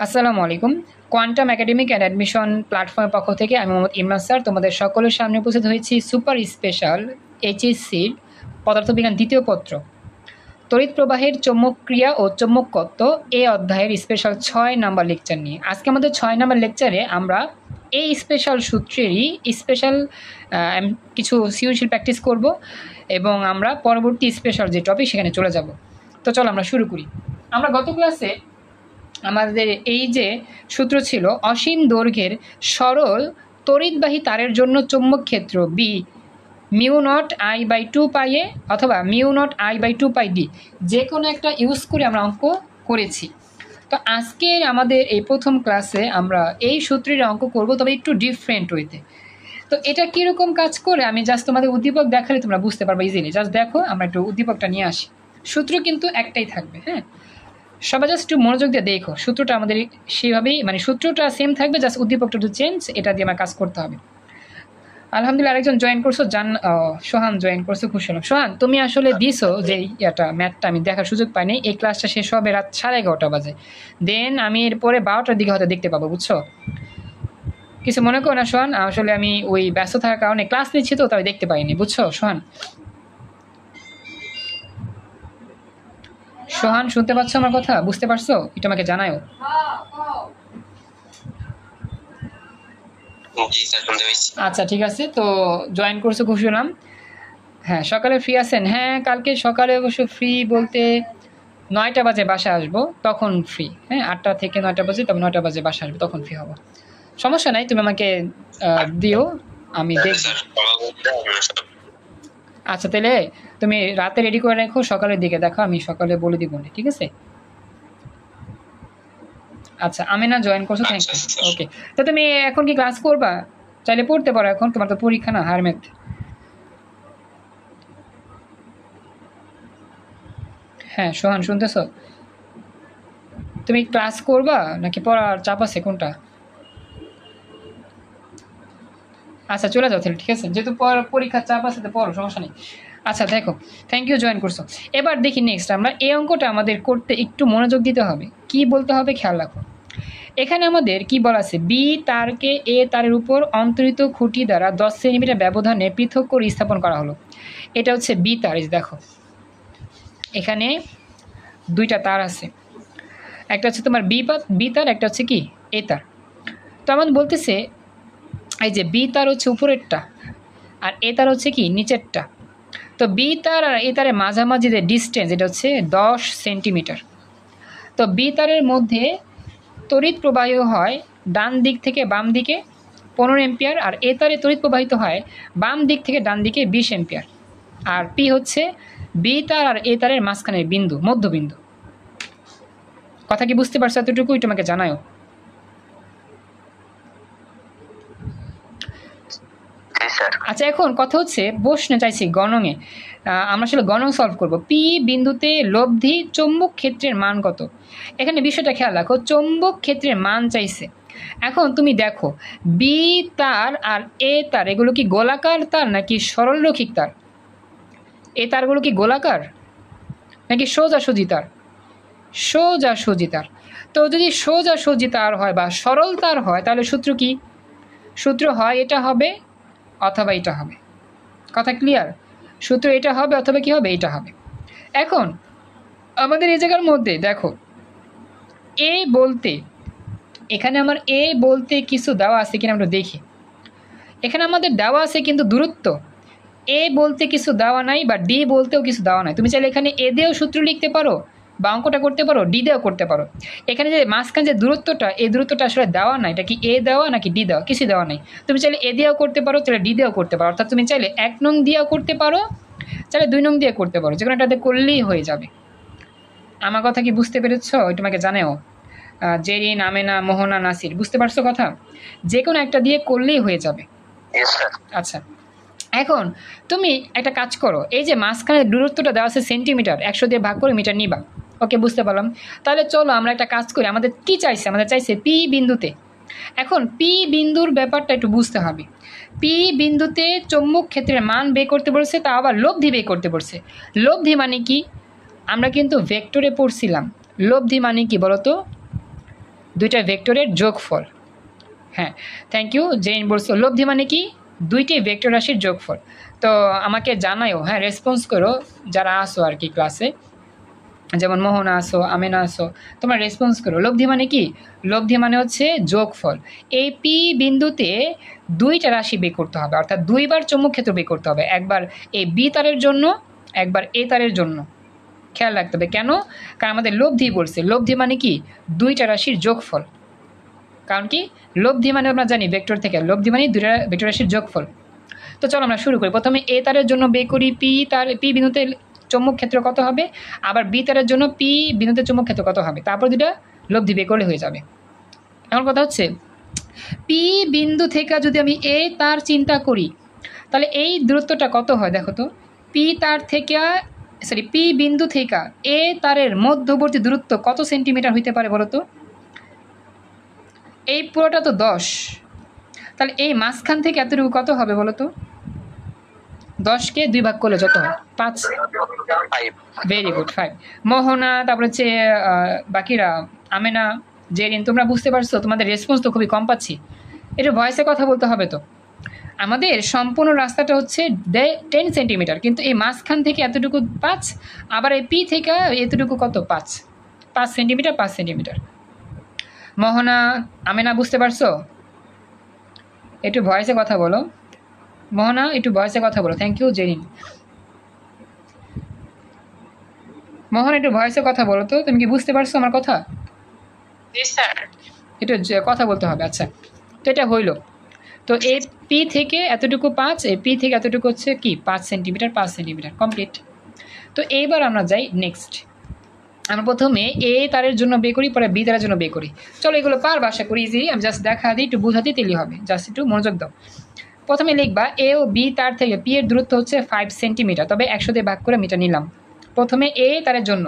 আসসালামু আলাইকুম। Quantum academic and admission প্ল্যাটফর্মের পক্ষ থেকে আমি মোহাম্মদ ইমরান স্যার তোমাদের সকলের সামনে উপস্থিত হয়েছি সুপার স্পেশাল এইচএসসির পদার্থবিজ্ঞান দ্বিতীয় পত্র তড়িৎ প্রবাহের চৌম্বক ক্রিয়া ও চৌম্বকত্ব এই অধ্যায়ের স্পেশাল 6 নাম্বার লেকচার নিয়ে। আজকে আমাদের 6 নাম্বার লেকচারে আমরা এই স্পেশাল সূত্রেরই স্পেশাল কিছু সৃজনশীল প্র্যাকটিস করব এবং আমরা পরবর্তী স্পেশাল যে টপিক সেখানে চলে যাব। তো চলো আমরা শুরু করি। আমরা গত ক্লাসে আমাদের এই যে সূত্র ছিল অসীম দৈর্ঘ্যের সরল তড়িৎবাহী তারের জন্য চৌম্বক ক্ষেত্র বি μ0I/2πa অথবা μ0I/2πd যে কোনো একটা ইউজ করে আমরা অঙ্ক করেছি। তো আজকের আমাদের এই প্রথম ক্লাসে আমরা এই সূত্রের অঙ্ক করব, তবে একটু ডিফারেন্ট ওয়েতে। তো এটা কীরকম কাজ করে আমি জাস্ট তোমাদের উদ্দীপক দেখালে তোমরা বুঝতে পারবে ইজিলি। জাস্ট দেখো, আমরা একটু উদ্দীপকটা নিয়ে আসি। সূত্র কিন্তু একটাই থাকবে, হ্যাঁ, সবাই জাস্ট একটু মনোযোগ দিয়ে দেখো। সূত্রটা আমাদের সেভাবেই, মানে সূত্রটা সেম থাকবে, জাস্ট উদ্দীপকটা একটু চেঞ্জ, এটা দিয়ে আমার কাজ করতে হবে। আলহামদুলিল্লাহ, আরেকজন জয়েন করছো, সোহান জয়েন করছো, খুশি হলাম। সোহান, তুমি আসলে দিছো যে এটা ম্যাথটা আমি দেখার সুযোগ পাইনি। এই ক্লাসটা শেষ হবে রাত 11:30 বাজে, দেন আমি এরপরে 12টার দিকে হয়তো দেখতে পাবো, বুঝছো? কিছু মনে করো না সোহান, আসলে আমি ওই ব্যস্ত থাকার কারণে ক্লাস নিচ্ছি তো তাই দেখতে পাইনি, বুঝছো সোহান? সোহান, শুনতে পাচ্ছ আমার কথা? বুঝতে পারছো? এটা আমাকে জানাও। আচ্ছা, ঠিক আছে। তো জয়েন করছো, খুশি হলাম। হ্যাঁ, সকালে ফ্রি আছেন? হ্যাঁ, কালকে সকালে অবশ্য ফ্রি বলতে 9টা বাজে বাসায় আসবো, তখন ফ্রি। হ্যাঁ, 8টা থেকে 9টা বাজে, তবে 9টা বাজে বাসায় আসবো, তখন ফ্রি হবো। সমস্যা নাই, তুমি আমাকে দিও, আমি দেখব। আচ্ছা, তাহলে তুমি রাতে রেডি করে রাখো, সকালের দিকে দেখো, আমি সকালে বলে দিব না, ঠিক আছে? আচ্ছা, আমি না জয়েন করছো, থ্যাংক ইউ। ওকে, তো তুমি এখন কি ক্লাস করবা? চাইলে পড়তে পারো, এখন তোমার তো পরীক্ষা না, হায়ার ম্যাথ। হ্যাঁ সোহান, শুনতেছ? তুমি ক্লাস করবা নাকি পড়ার চাপ আছে, কোনটা? আচ্ছা, চলে যাও তাহলে, ঠিক আছে, যেহেতু পরীক্ষার চাপ আছে তো পড়ো, সমস্যা নেই। আচ্ছা দেখো, থ্যাংক ইউ, জয়েন করছো। এবার দেখি নেক্সট, আমরা এই অঙ্কটা আমাদের করতে একটু মনোযোগ দিতে হবে। কি বলতে হবে খেয়াল রাখো। এখানে আমাদের কি বলা আছে, বি তারকে এ তারের উপর অন্তরিত খুঁটি দ্বারা 10 সেন্টিমিটার ব্যবধানে পৃথক করে স্থাপন করা হলো। এটা হচ্ছে বি তার। দেখো এখানে দুইটা তার আছে, একটা হচ্ছে তোমার বি তার, একটা হচ্ছে কি এ তার। তো আমাদের বলতেছে এই যে বি তার হচ্ছে উপরেরটা আর এ তার হচ্ছে কি নিচেরটা। তো বি তার আর এ তারের মাঝামাঝি যে ডিস্টেন্স, এটা হচ্ছে 10 সেন্টিমিটার। তো বি তারের মধ্যে তড়িৎ প্রবাহিত হয় ডান দিক থেকে বাম দিকে 15 এম্পিয়ার, আর এ তারে তড়িৎ প্রবাহিত হয় বাম দিক থেকে ডান দিকে 20 এম্পিয়ার। আর পি হচ্ছে বি তার আর এ তারের মাঝখানের বিন্দু, মধ্যবিন্দু। কথা কি বুঝতে পারছো? এতটুকুই তোমাকে জানাও। আচ্ছা, এখন কথা হচ্ছে প্রশ্নে চাইছি গণঙে, আমরা আসলে গণং সলভ করব। পি বিন্দুতে লব্ধি চৌম্বক ক্ষেত্রের মান কত? এখানে বিষয়টা খেয়াল রাখো, চৌম্বক ক্ষেত্রের মান চাইছে। এখন তুমি দেখো বি তার আর এ তার, এগুলো কি গোলাকার তার নাকি সরলরৈখিক তার? এ তারগুলো কি গোলাকার নাকি সোজাসুজি তার? সোজাসুজি তার। তো যদি সোজাসুজি তার হয় বা সরল তার হয়, তাহলে সূত্র কি? সূত্র হয় এটা হবে অথবা এটা হবে। কথা ক্লিয়ার? সূত্র এটা হবে অথবা কি হবে, এটা হবে। এখন আমাদের এই জায়গার মধ্যে দেখো এ বলতে, এখানে আমার এ বলতে কিছু দেওয়া আছে কিনা আমরা দেখি। এখানে আমাদের দেওয়া আছে কিন্তু দূরত্ব। এ বলতে কিছু দেওয়া নাই, বা ডি বলতেও কিছু দেওয়া নাই। তুমি চাইলে এখানে এ দিয়েও সূত্র লিখতে পারো বা অঙ্কটা করতে পারো, ডি দিয়েও করতে পারো। এখানে যে মাঝখানে যে দূরত্বটা, এই দূরত্বটা আসলে দেওয়া নাই। এটা কি এ দেওয়া নাকি ডি দেওয়া? কিছু দেওয়া নাই। তুমি চাইলে এ দিয়েও করতে পারো, চাইলে ডি দিয়েও করতে পারো। অর্থাৎ তুমি চাইলে 1 নং দিয়েও করতে পারো, চাইলে 2 নং দিয়ে করতে পারো, যে কোনো এটাতে করলেই হয়ে যাবে। আমার কথা কি বুঝতে পেরেছো? ওই তোমাকে জানেও, জেরিন, আমেনা, মোহনা, নাসির, বুঝতে পারছো কথা? যে কোনো একটা দিয়ে করলেই হয়ে যাবে। আচ্ছা, এখন তুমি একটা কাজ করো, এই যে মাঝখানে দূরত্বটা দেওয়া আছে সেন্টিমিটার, 100 দিয়ে ভাগ করে মিটার নিবা। ওকে, বুঝতে পারলাম। তাহলে চলো আমরা একটা কাজ করি, আমাদের কি চাইছে? আমাদের চাইছে পি বিন্দুতে। এখন পি বিন্দুর ব্যাপারটা একটু বুঝতে হবে। পি বিন্দুতে চৌম্বক ক্ষেত্রের মান বের করতে বলছে, তা আবার লব্ধি বের করতে বলছে। লব্ধি মানে কি? আমরা কিন্তু ভেক্টরে পড়ছিলাম। লব্ধি মানে কি বলতো? দুইটা ভেক্টরের যোগফল। হ্যাঁ, থ্যাংক ইউ। জেইন বলছো লব্ধি মানে কি? দুইটি ভেক্টর রাশির যোগফল। তো আমাকে জানাইও, হ্যাঁ, রেসপন্স করো যারা আসো আর কি ক্লাসে, যেমন মোহনা আসো, আমেনা আসো, তোমরা রেসপন্স করো। লব্ধি মানে কি? লব্ধি মানে হচ্ছে যোগফল। এই পি বিন্দুতে দুইটা রাশি বের করতে হবে, অর্থাৎ দুইবার চৌম্বক ক্ষেত্র বের করতে হবে, একবার এই বি তারের জন্য, একবার এ তারের জন্য। খেয়াল রাখতে হবে কেন? কারণ আমাদের লব্ধি বলছে, লব্ধি মানে কি? দুইটা রাশির যোগফল। কারণ কি? লব্ধি মানে আমরা জানি ভেক্টর থেকে, লব্ধি মানে দুইটা ভেক্টর রাশির যোগফল। তো চলো আমরা শুরু করি। প্রথমে এ তারের জন্য বের করি পি বিন্দুতে চৌম্বক ক্ষেত্র কত হবে, আবার বি তারের জন্য পি বিন্দুতে চৌম্বক ক্ষেত্র কত হবে, তারপর দুটা লব্ধি বের করলে হয়ে যাবে। এখন কথা হচ্ছে পি বিন্দু থেকে যদি আমি এ তার চিন্তা করি, তাহলে এই দূরত্বটা কত হয় দেখো তো। পি বিন্দু থেকে এ তারের মধ্যবর্তী দূরত্ব কত সেন্টিমিটার হইতে পারে বলো তো? এই পুরোটা তো 10, তাহলে এই মাঝখান থেকে এতটুকু কত হবে বলো তো? 10কে 2 ভাগ করলে যত হয়? 5। Very good, 5। মোহনা, তারপরে হচ্ছে বাকিরা, আমেনা, জেরিন, তোমরা বুঝতে পারছো? তোমাদের রেসপন্স তো খুবই কম পাচ্ছি। এটা ভয়েসে কথা বলতে হবে। তো আমাদের সম্পূর্ণ রাস্তাটা হচ্ছে 10 সেন্টিমিটার, কিন্তু এই মাঝখান থেকে এতটুকু 5, আবার এই পি থেকে এতটুকু কত? 5 সেন্টিমিটার, 5 সেন্টিমিটার। মোহনা, আমেনা, বুঝতে পারছো? একটু ভয়েসে কথা বলো। মোহনা, একটু ভয়েসে কথা বলো। Thank you Zerin. মোহন, একটু ভয়েসে কথা বলো তো। তুমি কি বুঝতে পারছো আমার কথা? জি স্যার। একটু কথা বলতে হবে। আচ্ছা, তো এটা হইলো। তো এই পি থেকে এতটুকু 5, এই পি থেকে এতটুকু হচ্ছে কি 5 সেন্টিমিটার, 5 সেন্টিমিটার কমপ্লিট। তো এইবার আমরা যাই নেক্সট। আমরা প্রথমে এ তারের জন্য বের করি, পরে বি তারের জন্য বের করি। চলো এগুলো বাসা করি, ইজি। আমি জাস্ট দেখা দিই, একটু বোঝাতে তেলি হবে, জাস্ট একটু মনোযোগ দাও। প্রথমে লিখবা এ ও বি তার থেকে পি এর দূরত্ব হচ্ছে 5 সেন্টিমিটার, তবে 100 দিয়ে ভাগ করে মিটার নিলাম। প্রথমে এ তারের জন্য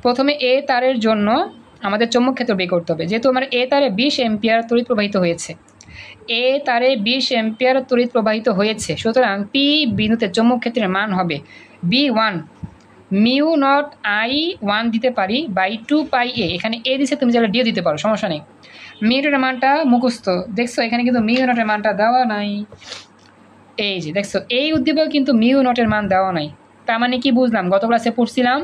প্রথমে এ তারের জন্য আমাদের চৌম্বক ক্ষেত্র বের করতে হবে। যেহেতু আমার এ তারে 20 এম্পিয়ার তড়িৎ প্রবাহিত হয়েছে, এ তারে 20 এম্পিয়ার তড়িৎ প্রবাহিত হয়েছে, সুতরাং পি বিন্দুতে চৌম্বক ক্ষেত্রের মান হবে B1 মিউ নট I1 দিতে পারি বাই 2 পাই এ। এখানে এ দিছে, তুমি যারা ডিও দিতে পারো, সমস্যা নেই। মিউ নটের মানটা মুখস্থ, দেখছো এখানে কিন্তু মিউ নটের মানটা দেওয়া নাই। এই যে দেখছো, এই উদ্দীপক কিন্তু মিউ নটের মান দেওয়া নাই। তার মানে কি বুঝলাম? গত ক্লাসে পড়ছিলাম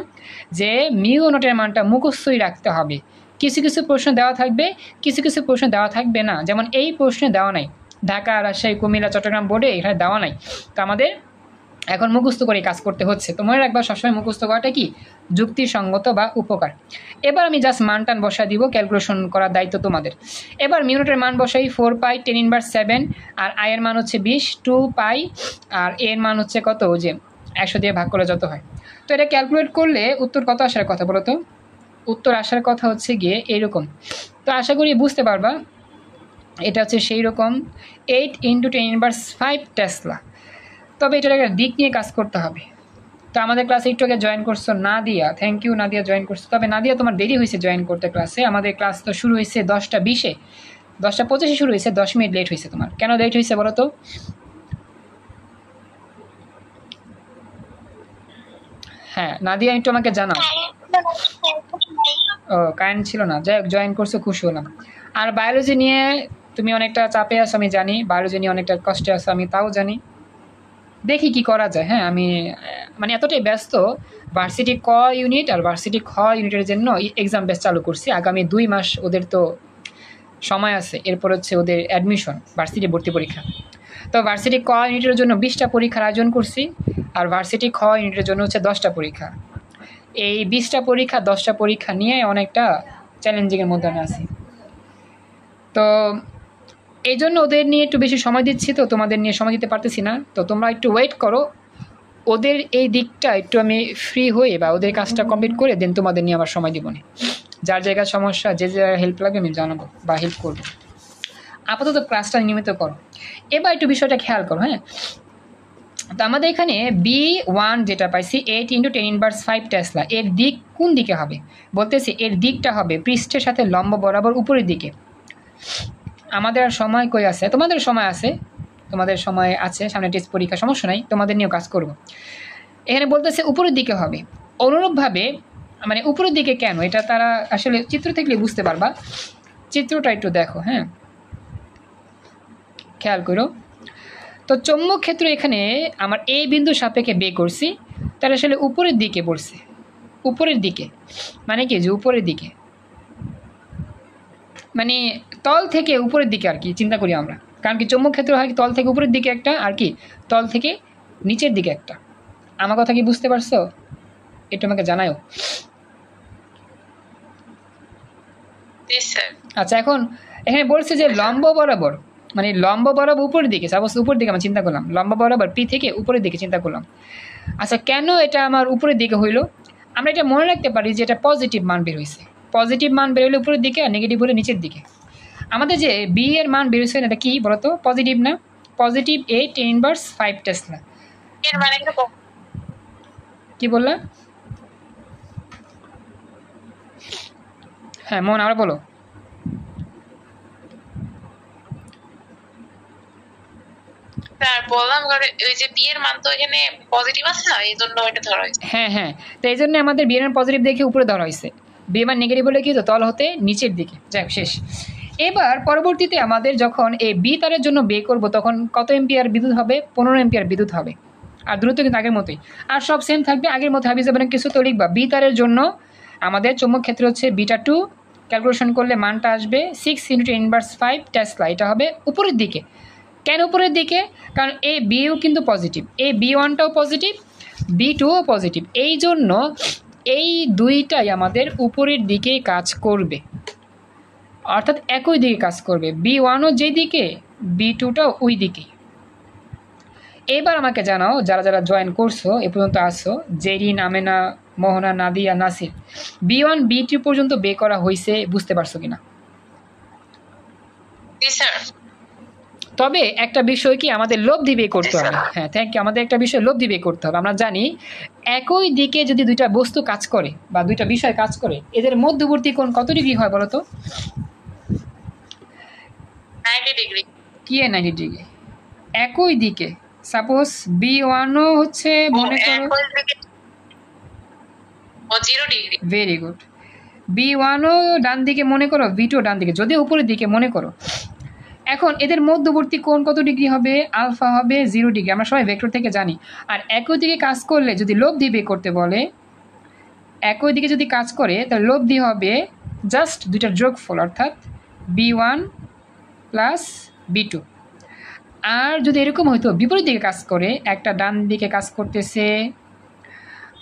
যে মিউ নটের মানটা মুখস্থই রাখতে হবে। কিছু কিছু প্রশ্ন দেওয়া থাকবে, কিছু কিছু প্রশ্ন দেওয়া থাকবে না। যেমন এই প্রশ্নে দেওয়া নাই, ঢাকা, রাজশাহী, কুমিল্লা, চট্টগ্রাম বোর্ডে এখানে দেওয়া নাই। তো আমাদের এখন মুখস্থ করে কাজ করতে হচ্ছে। তো মনে রাখবা সবসময় মুখস্থ করাটা কি যুক্তিসঙ্গত বা উপকার। এবার আমি জাস্ট মান টান বসা দিব, ক্যালকুলেশন করার দায়িত্ব তোমাদের। এবার মিউনিটের মান বসাই 4 পাই 10⁻⁷, আর আই এর মান হচ্ছে 20, 2 পাই, আর এর মান হচ্ছে কত? যে 100 দিয়ে ভাগ করলে যত হয়। তো এটা ক্যালকুলেট করলে উত্তর কত আসার কথা বলো তো? উত্তর আসার কথা হচ্ছে গিয়ে এইরকম। তো আশা করি বুঝতে পারবা। এটা হচ্ছে সেই রকম 8 × 10⁻⁵ টেসলা। তবে এটার একটা দিক নিয়ে কাজ করতে হবে। তো আমাদের ক্লাসে একটু আগে জয়েন করছো Nadia, thank you Nadia, join করছো। তবে নাদিয়া তোমার দেরি হয়েছে জয়েন করতে ক্লাসে। আমাদের ক্লাস তো শুরু হয়েছে 10টা 20-এ, 10টা 25-এ শুরু হয়েছে, 10 মিনিট লেট হয়েছে। তোমার কেন লেট হয়েছে বলো তো? হ্যাঁ নাদিয়া, একটু আমাকে জানাও। ও কারেন্ট ছিল না, যাই হোক জয়েন করছো, খুশি হলাম। আর বায়োলজি নিয়ে তুমি অনেকটা চাপে আছো আমি জানি, বায়োলজি নিয়ে অনেকটা কষ্টে আছো আমি তাও জানি। দেখি কি করা যায়। হ্যাঁ আমি মানে এতটাই ব্যস্ত, ভার্সিটি ক ইউনিট আর ভার্সিটি খ ইউনিটের জন্য এক্সাম বেস চালু করছি। আগামী 2 মাস ওদের তো সময় আছে, এরপর হচ্ছে ওদের অ্যাডমিশন, ভার্সিটি ভর্তি পরীক্ষা। তো ভার্সিটি ক ইউনিটের জন্য 20টা পরীক্ষার আয়োজন করছি, আর ভার্সিটি খ ইউনিটের জন্য হচ্ছে 10টা পরীক্ষা। এই 20টা পরীক্ষা 10টা পরীক্ষা নিয়ে অনেকটা চ্যালেঞ্জিংয়ের মধ্যে আমি আছি। তো এই জন্য ওদের নিয়ে একটু বেশি সময় দিচ্ছি, তো তোমাদের নিয়ে সময় দিতে পারতেছি না। তো তোমরা একটু ওয়েট করো, ওদের এই দিকটা একটু আমি ফ্রি হয়ে বা ওদের কাজটা কমপ্লিট করে দেন তোমাদের নিয়ে আবার সময় দিব না। যার জায়গায় সমস্যা, যে জায়গায় হেল্প লাগবে আমি জানাবো বা হেল্প করবো। আপাতত ক্লাসটা নিয়মিত করো। এবার একটু বিষয়টা খেয়াল করো। হ্যাঁ, তো আমাদের এখানে B1 যেটা পাইছি 8 × 10⁻⁵ টেসলা, এর দিক কোন দিকে হবে বলতেছি? এর দিকটা হবে পৃষ্ঠের সাথে লম্ব বরাবর উপরের দিকে। আমাদের আর সময় কই আছে? তোমাদের সময় আছে, তোমাদের সময় আছে, সামনে টেস্ট পরীক্ষা, সমস্যা নাই, তোমাদের নিয়েও কাজ করব। এখানে বলতেছে উপরের দিকে হবে। অনুরূপভাবে মানে উপরের দিকে কেন, এটা তারা আসলে চিত্র থেকে বুঝতে পারবা। চিত্রটা একটু দেখো, হ্যাঁ খেয়াল করো। তো চৌম্বক ক্ষেত্র এখানে আমার এ বিন্দু সাপেক্ষে বের করছি, তাহলে আসলে উপরের দিকে পড়ছে, উপরের দিকে মানে কি যে উপরের দিকে, মানে তল থেকে উপরের দিকে আর কি চিন্তা করি আমরা। কারণ কি চৌম্বক ক্ষেত্র হয় কি তল থেকে উপরের দিকে একটা, আর কি তল থেকে নিচের দিকে একটা। আমার কথা কি বুঝতে পারছো? একটু আমাকে জানাও। আচ্ছা, এখন এখানে বলছে যে লম্ব বরাবর, মানে লম্ব বরাবর উপরের দিকে, সাপোজ উপরের দিকে আমি চিন্তা করলাম, লম্ব বরাবর পি থেকে উপরের দিকে চিন্তা করলাম। আচ্ছা, কেন এটা আমার উপরের দিকে হইলো? আমরা এটা মনে রাখতে পারি যে এটা পজিটিভ মান বের হয়েছে। পজিটিভ মান বের হলে উপরের দিকে, আর নেগেটিভ হলে নিচের দিকে। আমাদের যে বি এর মান বের হয়েছে এটা কি বলতো? পজিটিভ না? Positive 8 × 10⁵ Tesla. কি বললা? হ্যাঁ মন আবার বলো। বললাম ওই যে বি এর মান তো এখানে পজিটিভ আছে না, এই জন্য এটা ধরা হয়েছে। হ্যাঁ হ্যাঁ, তো এই জন্য আমাদের বি এর মান পজিটিভ দেখে উপরে ধরা হয়েছে, বি এর মান নেগেটিভ হলে কি তো তল হতে নিচের দিকে। যাক শেষ। এবার পরবর্তীতে আমাদের যখন এই বি তারের জন্য বে করব তখন কত এম্পিয়ার বিদ্যুৎ হবে? 15 এম্পিয়ার বিদ্যুৎ হবে। আর দূরত্ব কিন্তু আগের মতোই, আর সব সেম থাকবে আগের মতো, হাবি যাবে না কিছু। তো লিখবা বি তারের জন্য আমাদের চৌম্বক ক্ষেত্র হচ্ছে β2, ক্যালকুলেশন করলে মানটা আসবে 6 × 10⁵ টেসলা। এটা হবে উপরের দিকে। কেন উপরের দিকে? কারণ এ বিও কিন্তু পজিটিভ, এই B1টাও পজিটিভ, B2ও পজিটিভ, এই জন্য এই দুইটাই আমাদের উপরের দিকে কাজ করবে, অর্থাৎ একই দিকে কাজ করবে। B1ও যেই দিকে, B2টাও ওই দিকে। এবার আমাকে জানাও, যারা যারা জয়েন করছো এ পর্যন্ত আসো, জেরিন, আমেনা, মোহনা, নাদিয়া, নাসির, B1 B2 পর্যন্ত বের করা হয়েছে, বুঝতে পারছো কিনা? তবে একটা বিষয় কি, আমাদের লব্ধি বের করতে হবে। হ্যাঁ থ্যাংক ইউ। আমাদের একটা বিষয় লব্ধি বের করতে হবে। আমরা জানি একই দিকে যদি দুইটা বস্তু কাজ করে বা দুইটা বিষয় কাজ করে, এদের মধ্যবর্তী কোণ কত ডিগ্রি হয় বলো তো? 90 ডিগ্রি। কি 90 ডিগ্রি? একই দিকে। সাপোজ B1ও হচ্ছে মনে করো 0 ডিগ্রি। Very good. B1ও ডান দিকে মনে করো, B2 ডান দিকে, যদি উপরের দিকে মনে করো। এখন এদের মধ্যবর্তী কোণ কত ডিগ্রি হবে? আলফা হবে 0 ডিগ্রি, আমরা সবাই ভেক্টর থেকে জানি। আর একই দিকে কাজ করলে যদি লব্ধি বের করতে বলে, একই দিকে যদি কাজ করে তাহলে লব্ধি হবে জাস্ট দুইটার যোগফল, অর্থাৎ B1 + B2। আর যদি এরকম হয়তো বিপরীত দিকে কাজ করে, একটা ডান দিকে কাজ করতেছে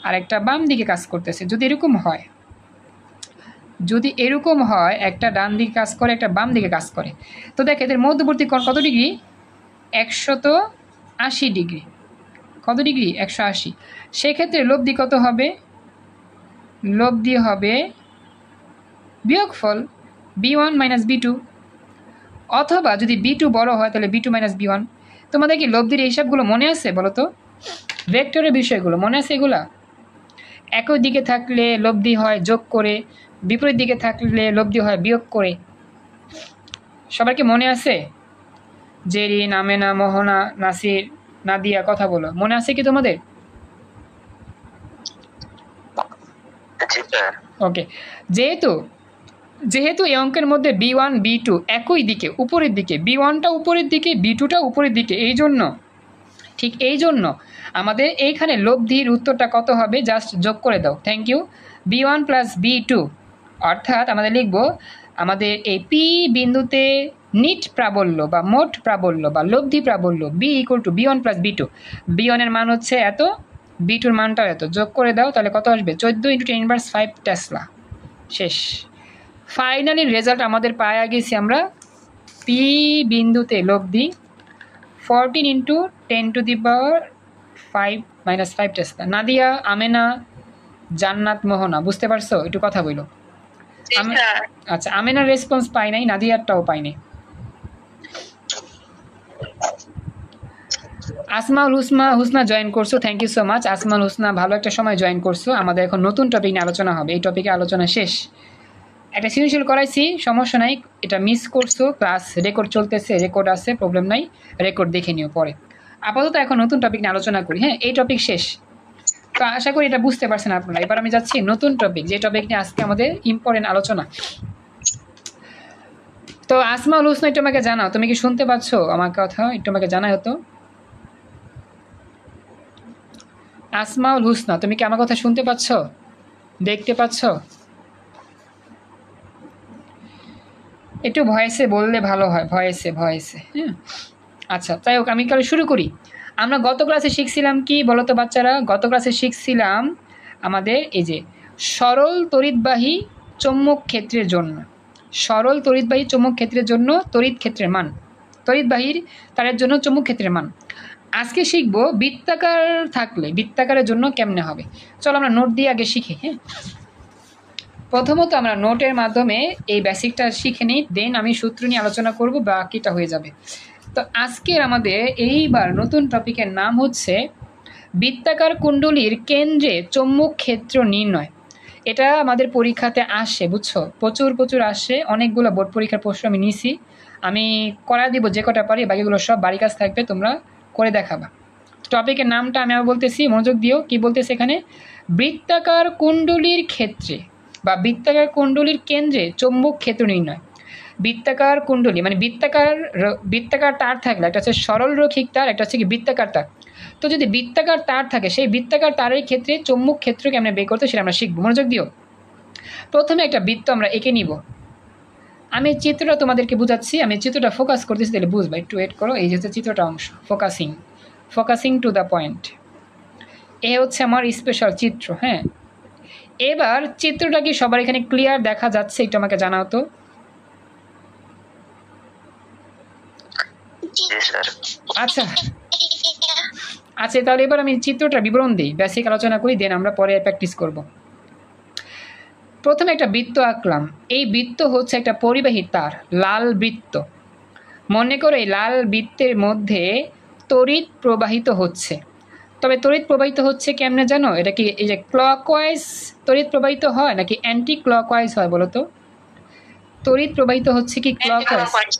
আর একটা বাম দিকে কাজ করতেছে, যদি এরকম হয়, যদি এরকম হয় একটা ডান দিকে কাজ করে একটা বাম দিকে কাজ করে, তো দেখ এদের মধ্যবর্তী কোণ কত ডিগ্রি? 180 ডিগ্রি। কত ডিগ্রি? 180। সেক্ষেত্রে লব্ধি কত হবে? লব্ধি হবে বিয়োগফল B1 - B2, অথবা যদি B2 বড় হয় তাহলে B2 - B1। তোমাদের কি লব্ধির হিসাবগুলো মনে আছে বলো তো? ভেক্টরের বিষয়গুলো মনে আছে এগুলা? একই দিকে থাকলে লব্ধি হয় যোগ করে, বিপরীত দিকে থাকলে লব্ধি হয় বিয়োগ করে। সবার কি মনে আছে? জেরিন, আমেনা, মোহনা, নাসির, নাদিয়া, কথা বলো, মনে আছে কি তোমাদের? ওকে। যেহেতু এই অঙ্কের মধ্যে B1 B2 একই দিকে উপরের দিকে, B1টা উপরের দিকে, B2টা উপরের দিকে, এই জন্য আমাদের এইখানে লব্ধির উত্তরটা কত হবে জাস্ট যোগ করে দাও। Thank you. B1 + B2, অর্থাৎ আমাদের লিখব আমাদের এই P বিন্দুতে নিট প্রাবল্য বা মোট প্রাবল্য বা লব্ধি প্রাবল্য B = B1 + B2। B1 এর মান হচ্ছে এত, B2 এর মানটাও এত, যোগ করে দাও তাহলে কত আসবে? 14 × 10⁵ টেসলা। শেষ। ফাইনালি রেজাল্ট আমাদের পাওয়া গেছি আমরা, P বিন্দুতে লব্ধি 14 × 10⁵ - 5 টেসলা। নাদিয়া, আমেনা, জান্নাত, মোহনা, বুঝতে পারছো? একটু কথা বলো। আচ্ছা, আমেনার রেসপন্স পাই নাই, নাদিয়ারটাও পাই নাই। আসমাউল হুসনা জয়েন করছো, thank you so much. Asmaul Husna, ভালো একটা সময় জয়েন করছো। আমাদের এখন নতুন টপিক নিয়ে আলোচনা হবে, এই টপিকে আলোচনা শেষ। একটা সৃজনশীল করাইছি, সমস্যা নাই, এটা মিস করছো, ক্লাস রেকর্ড চলতেছে, রেকর্ড আছে, প্রবলেম নাই, রেকর্ড দেখে নিও পরে। আপাতত এখন নতুন টপিক নিয়ে আলোচনা করি। হ্যাঁ, এই টপিক শেষ। তো আশা করি এটা বুঝতে পারছেন আপনারা। এবার আমি যাচ্ছি নতুন টপিক, যে টপিক নিয়ে আজকে আমাদের ইম্পর্টেন্ট আলোচনা। তো আসমাউল হোসনা, একটু আমাকে জানাও, তুমি কি শুনতে পাচ্ছ আমার কথা? একটু আমাকে জানাই হতো। আসমাউল হোসনা, তুমি কি আমার কথা শুনতে পাচ্ছ, দেখতে পাচ্ছ? একটু ভয়েসে বললে ভালো হয়, ভয়েসে হ্যাঁ। আচ্ছা, তাই হোক, আমি তাহলে শুরু করি। আমরা গত ক্লাসে শিখছিলাম কি বলো তো বাচ্চারা? গত ক্লাসে শিখছিলাম আমাদের এই যে সরল তড়িৎবাহী চৌম্বক ক্ষেত্রের জন্য, সরল তড়িৎবাহী চৌম্বক ক্ষেত্রের জন্য তড়িৎ ক্ষেত্রের মান, তড়িৎবাহীর তারের জন্য চৌম্বক ক্ষেত্রের মান। আজকে শিখবো বৃত্তাকার থাকলে বৃত্তাকারের জন্য কেমনে হবে। চলো আমরা নোট দিয়ে আগে শিখি। হ্যাঁ, প্রথমত আমরা নোটের মাধ্যমে এই বেসিকটা শিখে নিই, দেন আমি সূত্র নিয়ে আলোচনা করব, বাকিটা হয়ে যাবে। তো আজকের আমাদের এইবার নতুন টপিকের নাম হচ্ছে বৃত্তাকার কুণ্ডলীর কেন্দ্রে চৌম্বক ক্ষেত্র নির্ণয়। এটা আমাদের পরীক্ষাতে আসে, বুঝছো, প্রচুর আসে। অনেকগুলো বোর্ড পরীক্ষার প্রশ্ন আমি নিছি, আমি করা দিব যে কটা পারি, বাকিগুলো সব বাড়ি কাজ থাকবে, তোমরা করে দেখাবা। টপিকের নামটা আমি আবার বলতেছি, মনোযোগ দিও। কি বলতেছে এখানে? বৃত্তাকার কুণ্ডলীর ক্ষেত্রে বা বৃত্তাকার কুণ্ডলীর কেন্দ্রে চৌম্বক ক্ষেত্র নির্ণয়। বৃত্তাকার কুণ্ডলী মানে বৃত্তাকার তার থাকলে, একটা হচ্ছে সরল রৈখিক তার, একটা হচ্ছে কি বৃত্তাকার তার। তো যদি বৃত্তাকার তার থাকে, সেই বৃত্তাকার তারের ক্ষেত্রে চৌম্বক ক্ষেত্র কেমনে বের করতে, সেটা আমরা শিখবো। মনোযোগ দিও। প্রথমে একটা বৃত্ত আমরা এঁকে নিব। আমি চিত্রটা তোমাদেরকে বুঝাচ্ছি, আমি চিত্রটা ফোকাস করতেছি, তাহলে বুঝবা। একটু ওয়েট করো। এই যে হচ্ছে চিত্রটা অংশ, ফোকাসিং টু দ্য পয়েন্ট। এ হচ্ছে আমার স্পেশাল চিত্র। হ্যাঁ, এবার চিত্রটা কি সবার এখানে ক্লিয়ার দেখা যাচ্ছে? একটু আমাকে জানাও তো। আচ্ছা, তাহলে এবার আমি চিত্রটা বিবরণ দিই, বেসিক আলোচনা করি, দেন আমরা পরে প্র্যাকটিস করব। প্রথমে একটা বৃত্ত আঁকলাম। এই বৃত্ত হচ্ছে একটা পরিবাহী তার, লাল বৃত্ত। মনে করো এই লাল বৃত্তের মধ্যে তড়িৎ প্রবাহিত হচ্ছে। তবে তড়িৎ প্রবাহিত হচ্ছে কেমনে জানো? এটা কি এই যে ক্লকওয়াইজ তড়িৎ প্রবাহিত হয় নাকি অ্যান্টি ক্লকওয়াইজ হয় বলো তো? তড়িৎ প্রবাহিত হচ্ছে কি ক্লকওয়াইজ?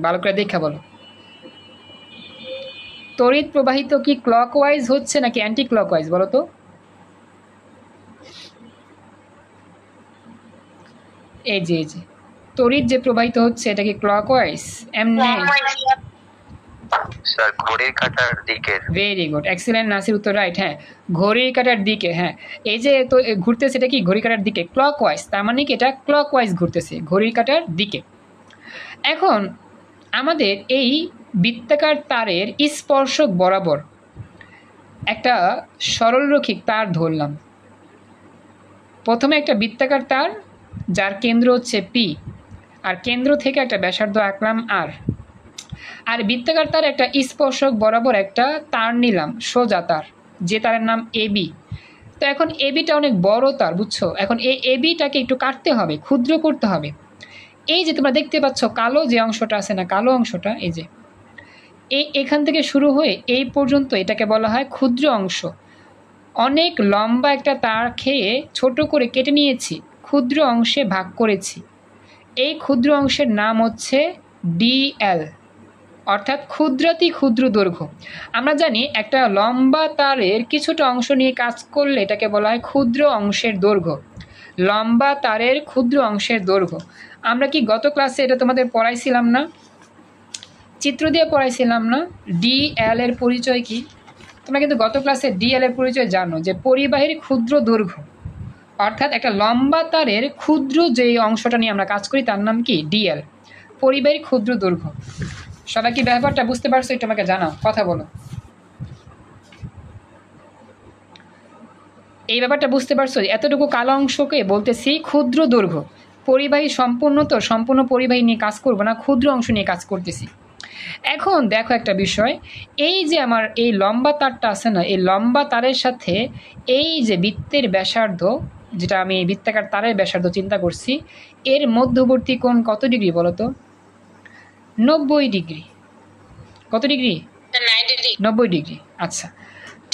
ভালো করে দেখা বলো। তড়িৎ প্রবাহিত কি ক্লকওয়াইজ হচ্ছে নাকি অ্যান্টি ক্লকওয়াইজ বলো তো? এই যে তড়িৎ যে প্রবাহিত হচ্ছে, এটা কি ক্লকওয়াইজ? এমনি স্যার ঘড়ির কাঁটার দিকে। ভেরি গুড, এক্সিলেন্ট, নাসির উত্তর রাইট। হ্যাঁ, ঘড়ির কাঁটার দিকে। হ্যাঁ, এই যে তো ঘুরতেছে, এটা কি ঘড়ির কাঁটার দিকে, ক্লকওয়াইজ। তার মানে কি এটা ক্লকওয়াইজ ঘুরতেছে, ঘড়ির কাঁটার দিকে। এখন আমাদের এই বৃত্তাকার তারের স্পর্শক বরাবর একটা সরলরৈখিক তার ধরলাম। প্রথমে একটা বৃত্তাকার তার, যার কেন্দ্র হচ্ছে পি, আর কেন্দ্র থেকে একটা ব্যাসার্ধ আঁকলাম আর। আর বৃত্তাকার তার একটা স্পর্শক বরাবর একটা তার নিলাম, সোজা তার, যে তারের নাম এবি। তো এখন এবিটা অনেক বড় তার, বুঝছো। এখন এই এবিটাকে একটু কাটতে হবে, ক্ষুদ্র করতে হবে। এই যে তোমরা দেখতে পাচ্ছ কালো যে অংশটা আছে না, কালো অংশটা, এই যে এখান থেকে শুরু হয়ে এই পর্যন্ত, এটাকে বলা হয় ক্ষুদ্র অংশ। অনেক লম্বা একটা তার খেয়ে ছোট করে কেটে নিয়েছি, ক্ষুদ্র অংশে ভাগ করেছি। এই ক্ষুদ্র অংশের নাম হচ্ছে ডিএল, অর্থাৎ ক্ষুদ্রাতি ক্ষুদ্র দৈর্ঘ্য। আমরা জানি একটা লম্বা তারের কিছুটা অংশ নিয়ে কাজ করলে এটাকে বলা হয় ক্ষুদ্র অংশের দৈর্ঘ্য। লম্বা তারের ক্ষুদ্র অংশের দৈর্ঘ্য। আমরা কি গত ক্লাসে এটা তোমাদের পড়াইছিলাম না? চিত্র দিয়ে পড়াইছিলাম না? ডিএল এর পরিচয় কি? তোমরা কিন্তু গত ক্লাসে ডিএল এর পরিচয় জানো, যে পরিবাহীর ক্ষুদ্র দৈর্ঘ্য। অর্থাৎ একটা লম্বা তারের ক্ষুদ্র যে অংশটা নিয়ে আমরা কাজ করি, তার নাম কি? ডিএল, পরিবাহীর ক্ষুদ্র দৈর্ঘ্য। সবাই কি ব্যাপারটা বুঝতে পারছো? একটু আমাকে জানাও, কথা বলো। এই ব্যাপারটা বুঝতে পারছো? এতটুকু কালো অংশকে বলতেছি ক্ষুদ্র দৈর্ঘ্য। পরিবাহী সম্পূর্ণ পরিবাহী নিয়ে কাজ করবো না, ক্ষুদ্র অংশ নিয়ে কাজ করতেছি। এখন দেখো একটা বিষয়, এই যে আমার এই লম্বা তারটা আছে না, এই লম্বা তারের সাথে এই যে বৃত্তের ব্যাসার্ধ, যেটা আমি বৃত্তাকার তারের ব্যাসার্ধ চিন্তা করছি, এর মধ্যবর্তী কোণ কত ডিগ্রি বলো তো? 90 ডিগ্রি। কত ডিগ্রি? 90 ডিগ্রি। আচ্ছা,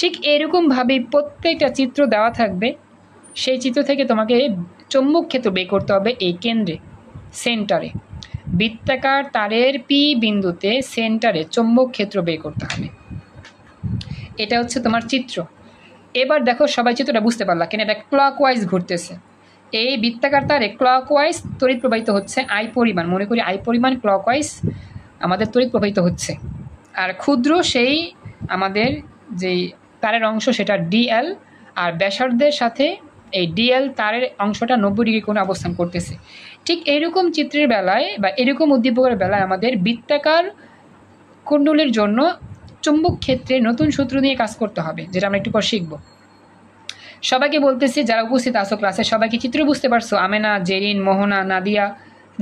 ঠিক এরকমভাবে প্রত্যেকটা চিত্র দেওয়া থাকবে। সেই চিত্র থেকে তোমাকে চৌম্বক ক্ষেত্র বের করতে হবে এই কেন্দ্রে, সেন্টারে। বৃত্তাকার তারের পি বিন্দুতে সেন্টারে চৌম্বক ক্ষেত্র বের করতে হবে। এটা হচ্ছে তোমার চিত্র। এবার দেখো সবাই চিত্রটা বুঝতে পারলা কেন এটা ক্লকওয়াইজ ঘুরতেছে। এই বৃত্তাকার তারে ক্লকওয়াইজ তড়িৎ প্রবাহিত হচ্ছে আই পরিমাণ, মনে করি আই পরিমাণ ক্লকওয়াইজ আমাদের তড়িৎ প্রবাহিত হচ্ছে। আর ক্ষুদ্র সেই আমাদের যেই তারের অংশ সেটা ডিএল, আর ব্যাসার্ধের সাথে এই ডিএল তারের অংশটা 90 ডিগ্রি কোণে অবস্থান করতেছে। ঠিক এইরকম চিত্রের বেলায় বা এরকম উদ্দীপকের বেলায় আমাদের বৃত্তাকার কুণ্ডলীর জন্য চুম্বক ক্ষেত্রে নতুন সূত্র নিয়ে কাজ করতে হবে, যেটা আমরা একটু পর শিখব। সবাইকে বলতেছি যারা উপস্থিত আছো ক্লাসে, সবাইকে চিত্র বুঝতে পারছো? আমেনা, জেরিন, মোহনা, নাদিয়া,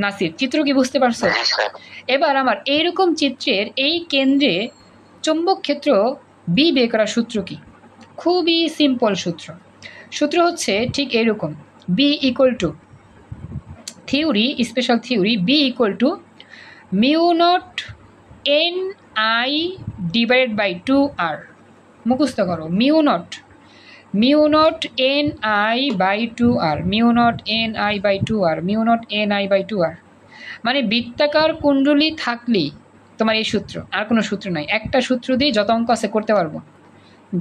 নাসির, চিত্র কি বুঝতে পারছো? এবার আমার এইরকম চিত্রের এই কেন্দ্রে চুম্বক ক্ষেত্র বি বের করার সূত্র কি? খুবই সিম্পল সূত্র। সূত্র হচ্ছে ঠিক এরকম, B equal to theory, special theory, B equal to mu naught N I divided by 2r। মুখস্থ করো, mu naught N I by 2r, mu naught N I by 2r, mu naught N I by 2r। মানে বৃত্তাকার কুণ্ডলী থাকলেই তোমার এই সূত্র, আর কোনো সূত্র নাই। একটা সূত্র দিয়ে যত অঙ্ক আছে করতে পারবো।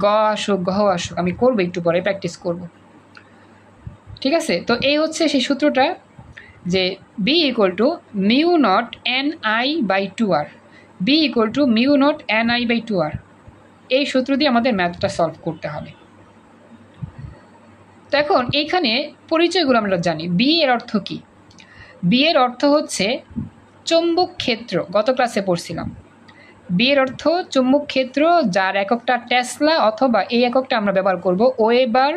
গ আসুক, গহ আসুক, আমি করবো, একটু পরে প্র্যাকটিস করব। ঠিক আছে, তো এই হচ্ছে সেই সূত্রটা, যে B equal to mu naught N I by 2r, B equal to mu naught N I by 2r। এই সূত্র দিয়ে আমাদের ম্যাথটা সলভ করতে হবে। তো এখন এইখানে পরিচয়গুলো আমরা জানি। বি এর অর্থ কি? বি এর অর্থ হচ্ছে চৌম্বক ক্ষেত্র, গত ক্লাসে পড়ছিলাম। বি এর অর্থ চৌম্বক ক্ষেত্র যার এককটা টেসলা, অথবা এই এককটা আমরা ব্যবহার করব ওয়েবার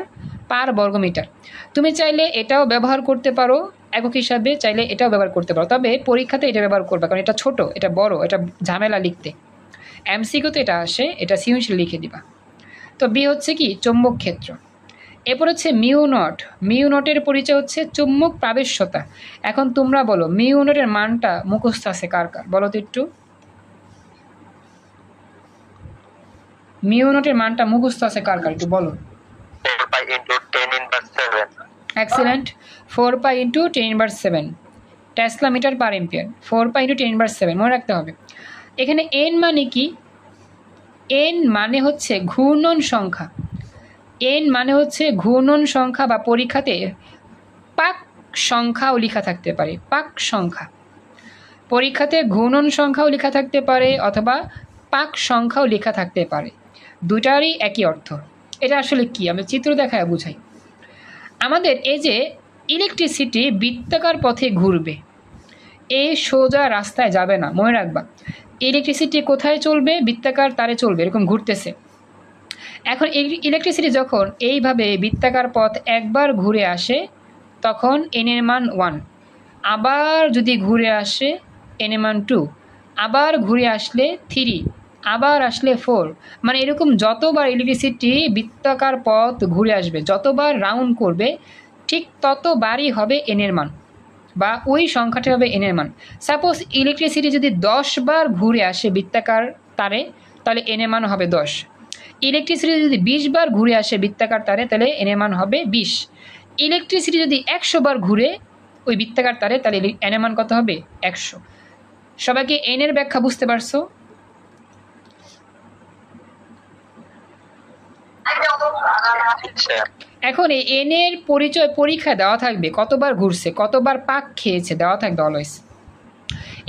পার বর্গমিটার। তুমি চাইলে এটাও ব্যবহার করতে পারো একক হিসাবে, চাইলে এটাও ব্যবহার করতে পারো, তবে পরীক্ষাতে এটা ব্যবহার করবে, কারণ এটা ছোট, এটা বড়, এটা ঝামেলা লিখতে। এমসিকিউতে এটা আসে, এটা সৃজনশীল লিখে দিবা। তো বি হচ্ছে কি? চৌম্বক ক্ষেত্র। এরপর হচ্ছে মিউ নট। মিউ নটের পরিচয় হচ্ছে চুম্বক প্রাবেশ্যতা। এখন তোমরা বলো মিউ নটের মানটা মুখস্থ আছে কার কার? বলো তো একটু। মিউ নটের মানটা মুখস্থ আছে কার কার? একটু বলো। 4 pi into 10 inverse 7। Excellent. 4 pi into 10 inverse 7 tesla metre per ampere. 4 pi into 10 inverse 7 মনে রাখতে হবে। এখানে এন মানে কি? এন মানে হচ্ছে ঘূর্ণন সংখ্যা। এন মানে হচ্ছে ঘূর্ণন সংখ্যা, বা পরীক্ষাতে পাক সংখ্যাও লেখা থাকতে পারে। পাক সংখ্যা, পরীক্ষাতে ঘূর্ণন সংখ্যাও লেখা থাকতে পারে, অথবা পাক সংখ্যাও লেখা থাকতে পারে। দুটারই একই অর্থ। এটা আসলে কি? আমি চিত্র দেখায় বুঝাই। আমাদের এই যে ইলেকট্রিসিটি বৃত্তাকার পথে ঘুরবে, এই সোজা রাস্তায় যাবে না, মনে রাখবা। ইলেকট্রিসিটি কোথায় চলবে? বৃত্তাকার তারে চলবে, এরকম ঘুরতেছে। এখন ইলেকট্রিসিটি যখন এইভাবে বৃত্তাকার পথ একবার ঘুরে আসে, তখন এন এর মান 1, আবার যদি ঘুরে আসে এন এর মান 2, আবার ঘুরে আসলে 3, আবার আসলে 4। মানে এরকম যতবার ইলেকট্রিসিটি বৃত্তাকার পথ ঘুরে আসবে, যতবার রাউন্ড করবে, ঠিক ততবারই হবে এন এর মান, বা ওই সংখ্যাটা হবে এন এর মান। সাপোজ ইলেকট্রিসিটি যদি 10 বার ঘুরে আসে বৃত্তাকার তারে, তাহলে এন এর মান হবে 10। ইলেকট্রিসিটি যদি 20 বার ঘুরে আসে বৃত্তাকার তারে, তাহলে এন এর মান হবে 20। ইলেকট্রিসিটি যদি 100 বার ঘুরে ওই বৃত্তাকার তারে, তাহলে এন এর মান কত হবে? 100। সবাইকে এন এর ব্যাখ্যা বুঝতে পারছো? এখন এই এন এর পরিচয় পরীক্ষা দেওয়া থাকবে, কতবার ঘুরছে, কতবার পাক খেয়েছে, দেওয়া থাকবে অলওয়েজ।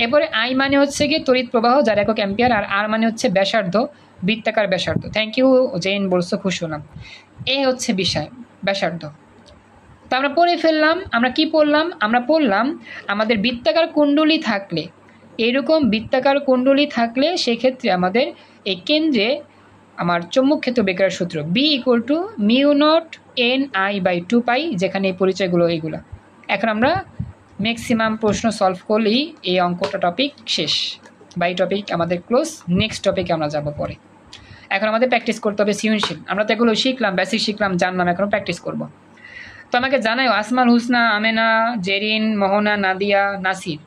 এরপরে আই মানে হচ্ছে কি তড়িৎ প্রবাহ, যার একক অ্যাম্পিয়ার, আর আর মানে হচ্ছে ব্যাসার্ধ, বৃত্তাকার ব্যাসার্ধ। থ্যাংক ইউ জেন, বলছো, খুশি হলাম। এই হচ্ছে বিষয়, ব্যাসার্ধ। তো আমরা পড়ে ফেললাম। আমরা কি পড়লাম? আমরা পড়লাম আমাদের বৃত্তাকার কুণ্ডলী থাকলে, এরকম বৃত্তাকার কুণ্ডলী থাকলে সেক্ষেত্রে আমাদের এই কেন্দ্রে আমার চৌম্বক ক্ষেত্র বের করার সূত্র B equal to mu naught N I by 2 pi, যেখানে এই পরিচয়গুলো এইগুলো। এখন আমরা ম্যাক্সিমাম প্রশ্ন সলভ করলেই এই অঙ্কটা টপিক শেষ, বাই টপিক আমাদের ক্লোজ। নেক্সট টপিকে আমরা যাব পরে। এখন আমাদের প্র্যাকটিস করতে হবে সৃজনশীল। আমরা তো এগুলো শিখলাম, বেসিক শিখলাম, জানলাম, এখন প্র্যাকটিস করব। তো আমাকে জানাও আসমাল হুসনা, আমেনা, জেরিন, মোহনা, নাদিয়া, নাসির,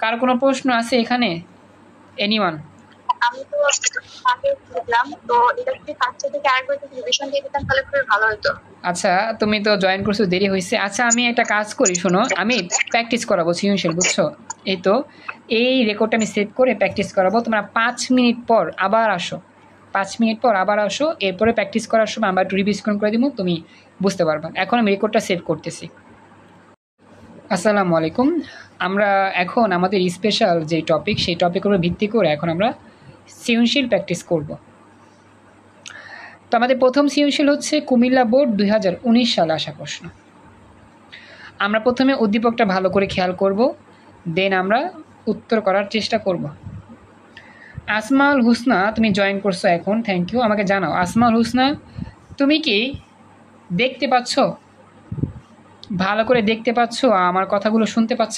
কার কোনো প্রশ্ন আছে এখানে? এনিওয়ান? আমি তো আগে দেখলাম, তো এটা যদি ফার্স্ট থেকে আরেকবার যদি রিভিশন দিয়ে দিতাম তাহলে খুব ভালো হতো। আচ্ছা, তুমি তো জয়েন করছো, দেরি হয়েছে। আচ্ছা, আমি একটা কাজ করি, শোনো, আমি প্র্যাকটিস করাবো সৃজনশীল, বুঝছো? এই তো এই রেকর্ডটা আমি সেভ করে প্র্যাকটিস করাবো। তোমরা 5 মিনিট পর আবার আসো, 5 মিনিট পর আবার আসো, এরপরে প্র্যাকটিস করার সময় আমরা একটু রিভিশন করে দিব, তুমি বুঝতে পারবা। এখন আমি রেকর্ডটা সেভ করতেছি। আসসালামু আলাইকুম। আমরা এখন আমাদের স্পেশাল যে টপিক, সেই টপিকের উপর ভিত্তি করে এখন আমরা সৃজনশীল প্র্যাকটিস করব। তো আমাদের প্রথম সৃজনশীল হচ্ছে কুমিল্লা বোর্ড 2019 সালে আসা প্রশ্ন। আমরা প্রথমে উদ্দীপকটা ভালো করে খেয়াল করব, দেন আমরা উত্তর করার চেষ্টা করব। আসমাউল হুসনা, তুমি জয়েন করছো এখন, থ্যাংক ইউ। আমাকে জানাও আসমাউল হুসনা, তুমি কি দেখতে পাচ্ছ, ভালো করে দেখতে পাচ্ছ, আমার কথাগুলো শুনতে পাচ্ছ?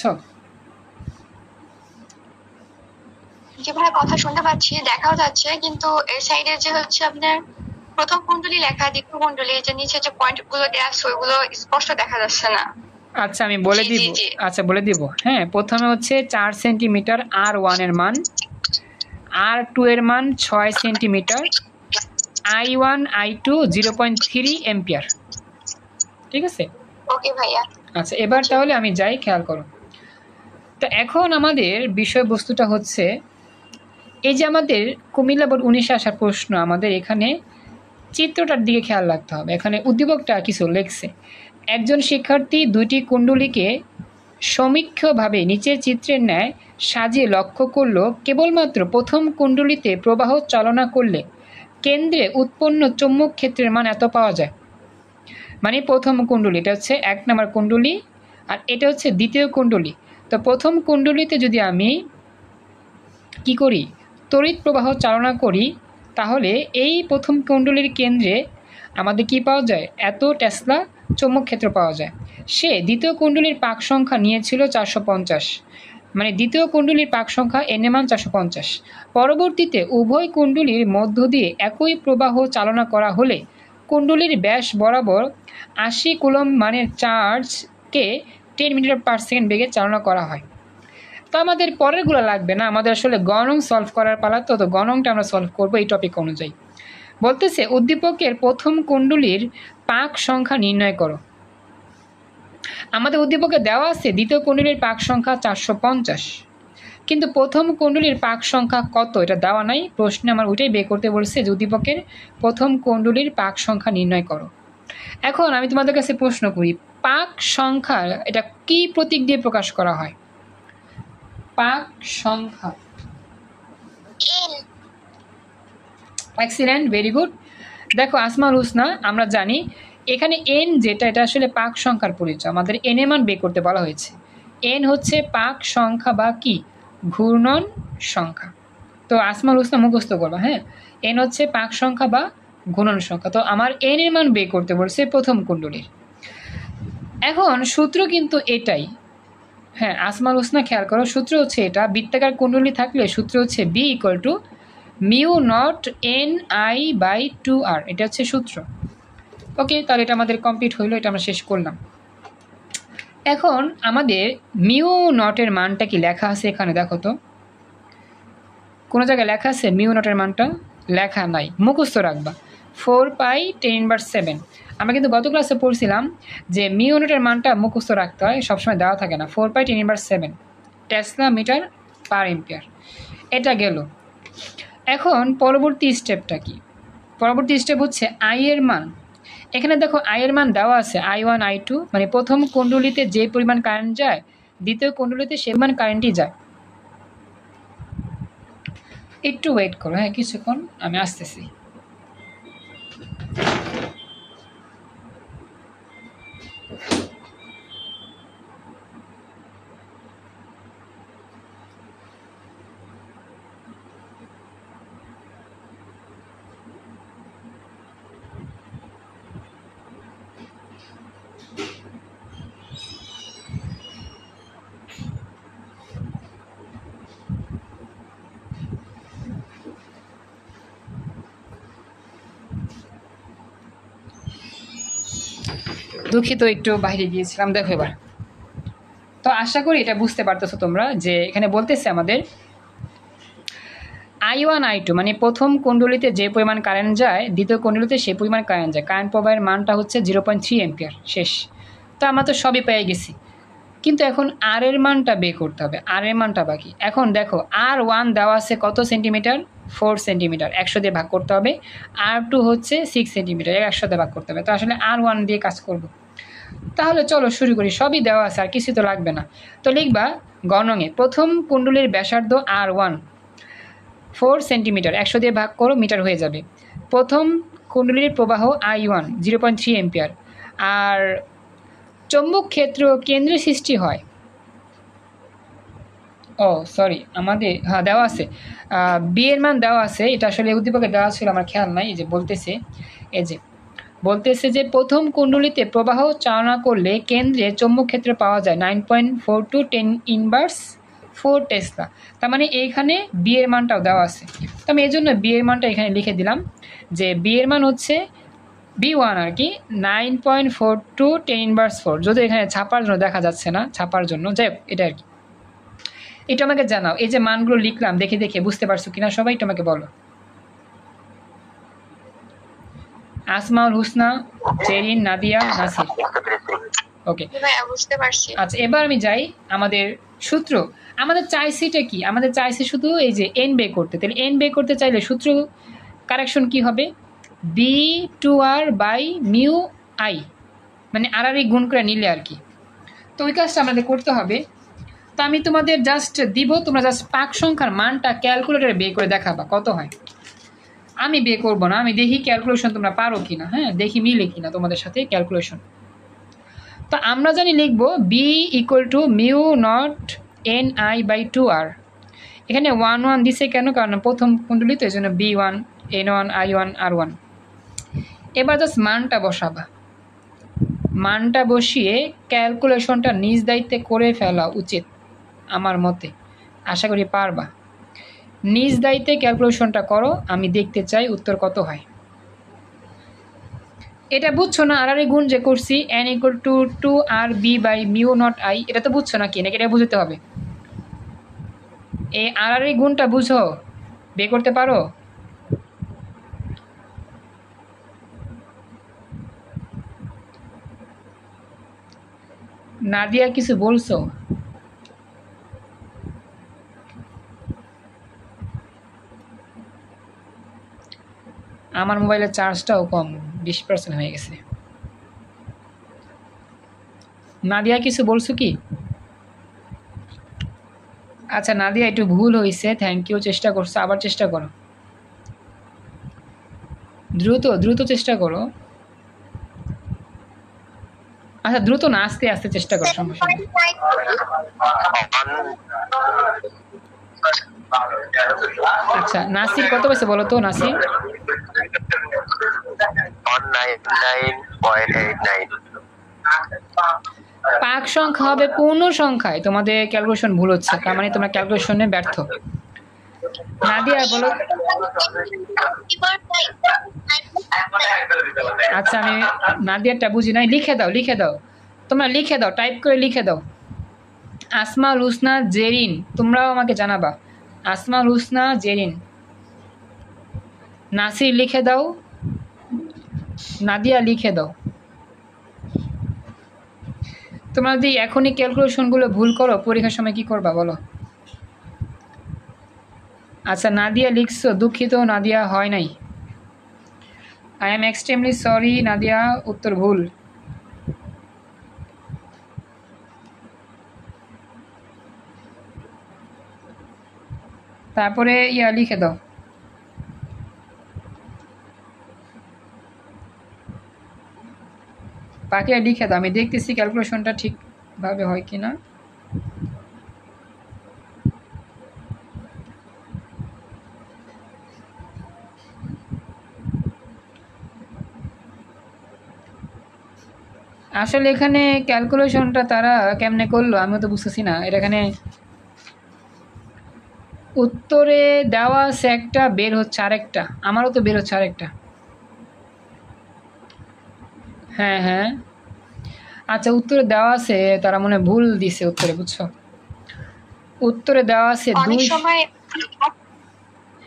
জি ভাই, কথা শুনতে পাচ্ছি, দেখাও যাচ্ছে, কিন্তু এর সাইডে যে হচ্ছে আপনার প্রথম কুণ্ডলী লেখা, দ্বিতীয় কুণ্ডলী, যে নিচে যে পয়েন্ট গুলো দেওয়া আছে ওইগুলো স্পষ্ট দেখা যাচ্ছে না। আচ্ছা আমি বলে দিব, আচ্ছা বলে দিব। হ্যাঁ, প্রথমে হচ্ছে 4 সেন্টিমিটার R1 এর মান, R2 এর মান 6 সেন্টিমিটার, I1 I2 0.3 এম্পিয়ার। ঠিক আছে, ওকে ভাইয়া। আচ্ছা এবার তাহলে আমি যাই, খেয়াল করো। তো এখন আমাদের বিষয়বস্তুটা হচ্ছে এই যে আমাদের কুমিল্লা বোর্ড 19 আসার প্রশ্ন, আমাদের এখানে চিত্রটার দিকে খেয়াল রাখতে হবে। এখানে উদ্দীপকটা কিছু লেখছে, একজন শিক্ষার্থী দুইটি কুণ্ডলীকে সমীক্ষভাবে নিচের চিত্রের ন্যায় সাজিয়ে লক্ষ্য করলো কেবলমাত্র প্রথম কুণ্ডলীতে প্রবাহ চালনা করলে কেন্দ্রে উৎপন্ন চৌম্বক ক্ষেত্রের মান এত পাওয়া যায়। মানে প্রথম কুণ্ডলী, এটা হচ্ছে 1 নম্বর কুণ্ডলী, আর এটা হচ্ছে দ্বিতীয় কুণ্ডলী। তো প্রথম কুণ্ডলীতে যদি আমি কি করি, তড়িৎ প্রবাহ চালনা করি, তাহলে এই প্রথম কুণ্ডলীর কেন্দ্রে আমাদের কি পাওয়া যায়, এত টেসলা চৌম্বক ক্ষেত্র পাওয়া যায়। সে দ্বিতীয় কুণ্ডলীর পাক সংখ্যা নিয়েছিল 450, মানে দ্বিতীয় কুণ্ডলীর পাক সংখ্যা এন এর মান 450। পরবর্তীতে উভয় কুণ্ডলীর মধ্য দিয়ে একই প্রবাহ চালনা করা হলে কুণ্ডলীর ব্যাস বরাবর 80 কুলম্ব মানের চার্জকে 10 মিটার পার সেকেন্ড বেগে চালনা করা হয়। তো আমাদের পরেরগুলো লাগবে না, আমাদের আসলে গণং সলভ করার পালা। তো গণংটা আমরা সলভ করবো এই টপিক অনুযায়ী। বলতেছে উদ্দীপকের প্রথম কুণ্ডলীর পাক সংখ্যা নির্ণয় করো। আমাদের উদ্দীপকে দেওয়া আছে দ্বিতীয় কুণ্ডলীর পাক সংখ্যা 450, কিন্তু প্রথম কুণ্ডলীর পাক সংখ্যা কত এটা দেওয়া নাই। প্রশ্নে আমার ওইটাই বের করতে বলছে যে উদ্দীপকের প্রথম কুণ্ডলীর পাক সংখ্যা নির্ণয় করো। এখন আমি তোমাদের কাছে প্রশ্ন করি, পাক সংখ্যা এটা কি প্রতীক দিয়ে প্রকাশ করা হয়? পাক সংখ্যা এক্সিলেন্ট, ভেরি গুড। দেখো আসমাউল হুসনা, আমরা জানি এখানে এন যেটা, এটা আসলে পাক সংখ্যার পরিচয়। আমাদের এন এর মান বের করতে বলা হয়েছে। এন হচ্ছে পাক সংখ্যা বা কি ঘূর্ণন সংখ্যা। তো আসমাউল হুসনা মুখস্থ করবা, হ্যাঁ, এন হচ্ছে পাক সংখ্যা বা ঘূর্ণন সংখ্যা। তো আমার এন এর মান বের করতে বলছে প্রথম কুণ্ডলীর। এখন সূত্র কিন্তু এটাই, হ্যাঁ আসমাউল হুসনা খেয়াল করো, সূত্র হচ্ছে এটা, বৃত্তাকার কুণ্ডলী থাকলে সূত্র হচ্ছে B equal to mu naught N I by 2r, এটা হচ্ছে সূত্র। ওকে, তাহলে এটা আমাদের কমপ্লিট হইলো, এটা আমরা শেষ করলাম। এখন আমাদের মিউ নটের মানটা কি লেখা আছে এখানে? দেখো তো কোনো জায়গায় লেখা আছে মিউ নটের মানটা? লেখা নাই, মুখস্থ রাখবা 4π10⁻⁷। আমরা কিন্তু গত ক্লাসে পড়ছিলাম যে মিউ নটের মানটা মুখস্থ রাখতে হয়, সবসময় দেওয়া থাকে না। 4π10⁻⁷ টেসলা মিটার পার এম্পিয়ার, এটা গেল। এখন পরবর্তী স্টেপটা কি? পরবর্তী স্টেপ হচ্ছে আই এর মান। এখানে দেখো আই এর মান দেওয়া আছে I1 I2, মানে প্রথম কুণ্ডলীতে যে পরিমাণ কারেন্ট যায় দ্বিতীয় কুণ্ডলীতে সে পরিমাণ কারেন্টই যায়। একটু ওয়েট করো, হ্যাঁ কিছুক্ষণ, আমি আসতেছি। দুঃখিত, একটু বাইরে গিয়েছিলাম। দেখো এবার তো আশা করি এটা বুঝতে পারতেছো তোমরা, যে এখানে বলতেছে আমাদের I1 I2 মানে প্রথম কুণ্ডলীতে যে পরিমাণ কারেন্ট যায় দ্বিতীয় কুণ্ডলীতে সেই পরিমাণ কারেন্ট যায়। কারেন্ট প্রবাহের মানটা হচ্ছে 0.3 এম্পিয়ার। শেষ। তো আমরা তো সবই পেয়ে গেছি, কিন্তু এখন আর এর মানটা বের করতে হবে। আর এর মানটা বাকি। এখন দেখো R1 দেওয়া আছে কত সেন্টিমিটার? 4 সেন্টিমিটার, 100 দিয়ে ভাগ করতে হবে। R2 হচ্ছে 6 সেন্টিমিটার, 100 দিয়ে ভাগ করতে হবে। তো আসলে R1 দিয়ে কাজ করব। তাহলে চলো শুরু করি, সবই দেওয়া আছে আর কিছু তো লাগবে না। তো লিখবা গণঙে প্রথম কুণ্ডলীর ব্যাসার্ধ R1 4 সেন্টিমিটার, 100 দিয়ে ভাগ করো, মিটার হয়ে যাবে। প্রথম কুণ্ডলীর প্রবাহ I1 0.3 এম্পিয়ার। আর চৌম্বক ক্ষেত্র কেন্দ্রে সৃষ্টি হয়, ও সরি আমাদের হ্যাঁ দেওয়া আছে, বি এর মান দেওয়া আছে। এটা আসলে উদ্দীপকে দেওয়া ছিল, আমার খেয়াল নাই। এই যে বলতেছে, এই যে বলতেছে যে প্রথম কুণ্ডলীতে প্রবাহ চালনা করলে কেন্দ্রে চৌম্বক ক্ষেত্র পাওয়া যায় 9.4 টু 10⁻4 টেসলা। তার মানে এইখানে বি এর মানটাও দেওয়া আছে। তো আমি এই জন্য বি এর মানটা এখানে লিখে দিলাম যে বি এর মান হচ্ছে B1 আর কি 9.4 টু 10⁻4। যদি এখানে ছাপার জন্য দেখা যাচ্ছে না, ছাপার জন্য যাই হোক, এটা আর কি। এটা আমাকে জানাও, এই যে মানগুলো লিখলাম দেখে দেখে বুঝতে পারছো কিনা সবাই, এটা আমাকে বলো। আসমাউল হুসনা, জেরিন, নাদিয়া, নাসির। ওকে, বুঝতে পারছি। আচ্ছা এবার আমি যাই আমাদের সূত্র। আমাদের চাইছিটা কি? আমাদের চাইছি শুধু এই যে এন বের করতে। তাহলে এন বের করতে চাইলে সূত্র কারেকশন কি হবে? B2R বাই মিউ আই, মানে আর গুণ করে নিলে আর কি। তো ওই কাজটা আমাদের করতে হবে। তো আমি তোমাদের জাস্ট দিব, তোমরা জাস্ট পাক সংখ্যার মানটা ক্যালকুলেটরে বের করে দেখাবা কত হয়। আমি বের করবো না, আমি দেখি ক্যালকুলেশন তোমরা পারো কিনা, হ্যাঁ দেখি মিলে কিনা তোমাদের সাথে ক্যালকুলেশন। তো আমরা জানি লিখবো B equal to mu naught N I by 2R। এখানে 1 দিছে কেন? কারণ প্রথম কুণ্ডলী তো, এই জন্য B1 N1 I1 R1। এবার জাস্ট মানটা বসাবা, মানটা বসিয়ে ক্যালকুলেশনটা নিজ দায়িত্বে করে ফেলা উচিত আমার মতে। আশা করি পারবা। নিজ দায়িত্বে ক্যালকুলেশনটা করো, আমি দেখতে চাই উত্তর কত হয়। এটা বুঝছো না? আর গুণ যে করছি n equal to 2RB by mu naught I, এটা তো বুঝছো নাকি? নাকি এটা বুঝতে হবে? এই আর গুণটা বুঝো, বের করতে পারো? নাদিয়া কিছু বলছো? আমার মোবাইলের চার্জটাও কম, 20% হয়ে গেছে। নাদিয়া কিছু বলছো কি? আচ্ছা নাদিয়া একটু ভুল হয়েছে, থ্যাংক ইউ, চেষ্টা করছো, আবার চেষ্টা করো, দ্রুত দ্রুত চেষ্টা করো। আচ্ছা দ্রুত না, আস্তে আস্তে চেষ্টা করো, সমস্যা নেই। আচ্ছা নাসির কত পেয়েছে বলো তো? নাসির 199.89। পাক সংখ্যা হবে পূর্ণ সংখ্যায়, তোমাদের ক্যালকুলেশন ভুল হচ্ছে, তার মানে তোমরা ক্যালকুলেশনে ব্যর্থ। নাদিয়া বলো। আচ্ছা আমি নাদিয়ারটা বুঝি নাই, লিখে দাও, লিখে দাও, তোমরা লিখে দাও, টাইপ করে লিখে দাও। আসমাউল হুসনা, জেরিন, তোমরাও আমাকে জানাবা। আসমাউল হুসনা, জেরিন, নাসির লিখে দাও, নাদিয়া লিখে দাও। তোমরা যদি এখনই ক্যালকুলেশনগুলো ভুল করো, পরীক্ষার সময় কি করবা বলো? আচ্ছা নাদিয়া লিখছো, দুঃখিত নাদিয়া, হয় নাই। I am extremely sorry Nadia, উত্তর ভুল। তারপরে লিখে দাও। বাকি লিখে দাও, আমি দেখতেছি ক্যালকুলেশনটা ঠিকভাবে হয় কি না। আসলে এখানে ক্যালকুলেশনটা তারা কেমনে করলো আমিও তো বুঝতেছি না। এটা এখানে উত্তরে দেওয়া আছে একটা, বের হচ্ছে আরেকটা, আমারও তো বের হচ্ছে আরেকটা। হ্যাঁ হ্যাঁ আচ্ছা উত্তরে দেওয়া আছে, তারা মনে ভুল দিছে উত্তরে, বুঝছো? উত্তরে দেওয়া আছে অনেক সময়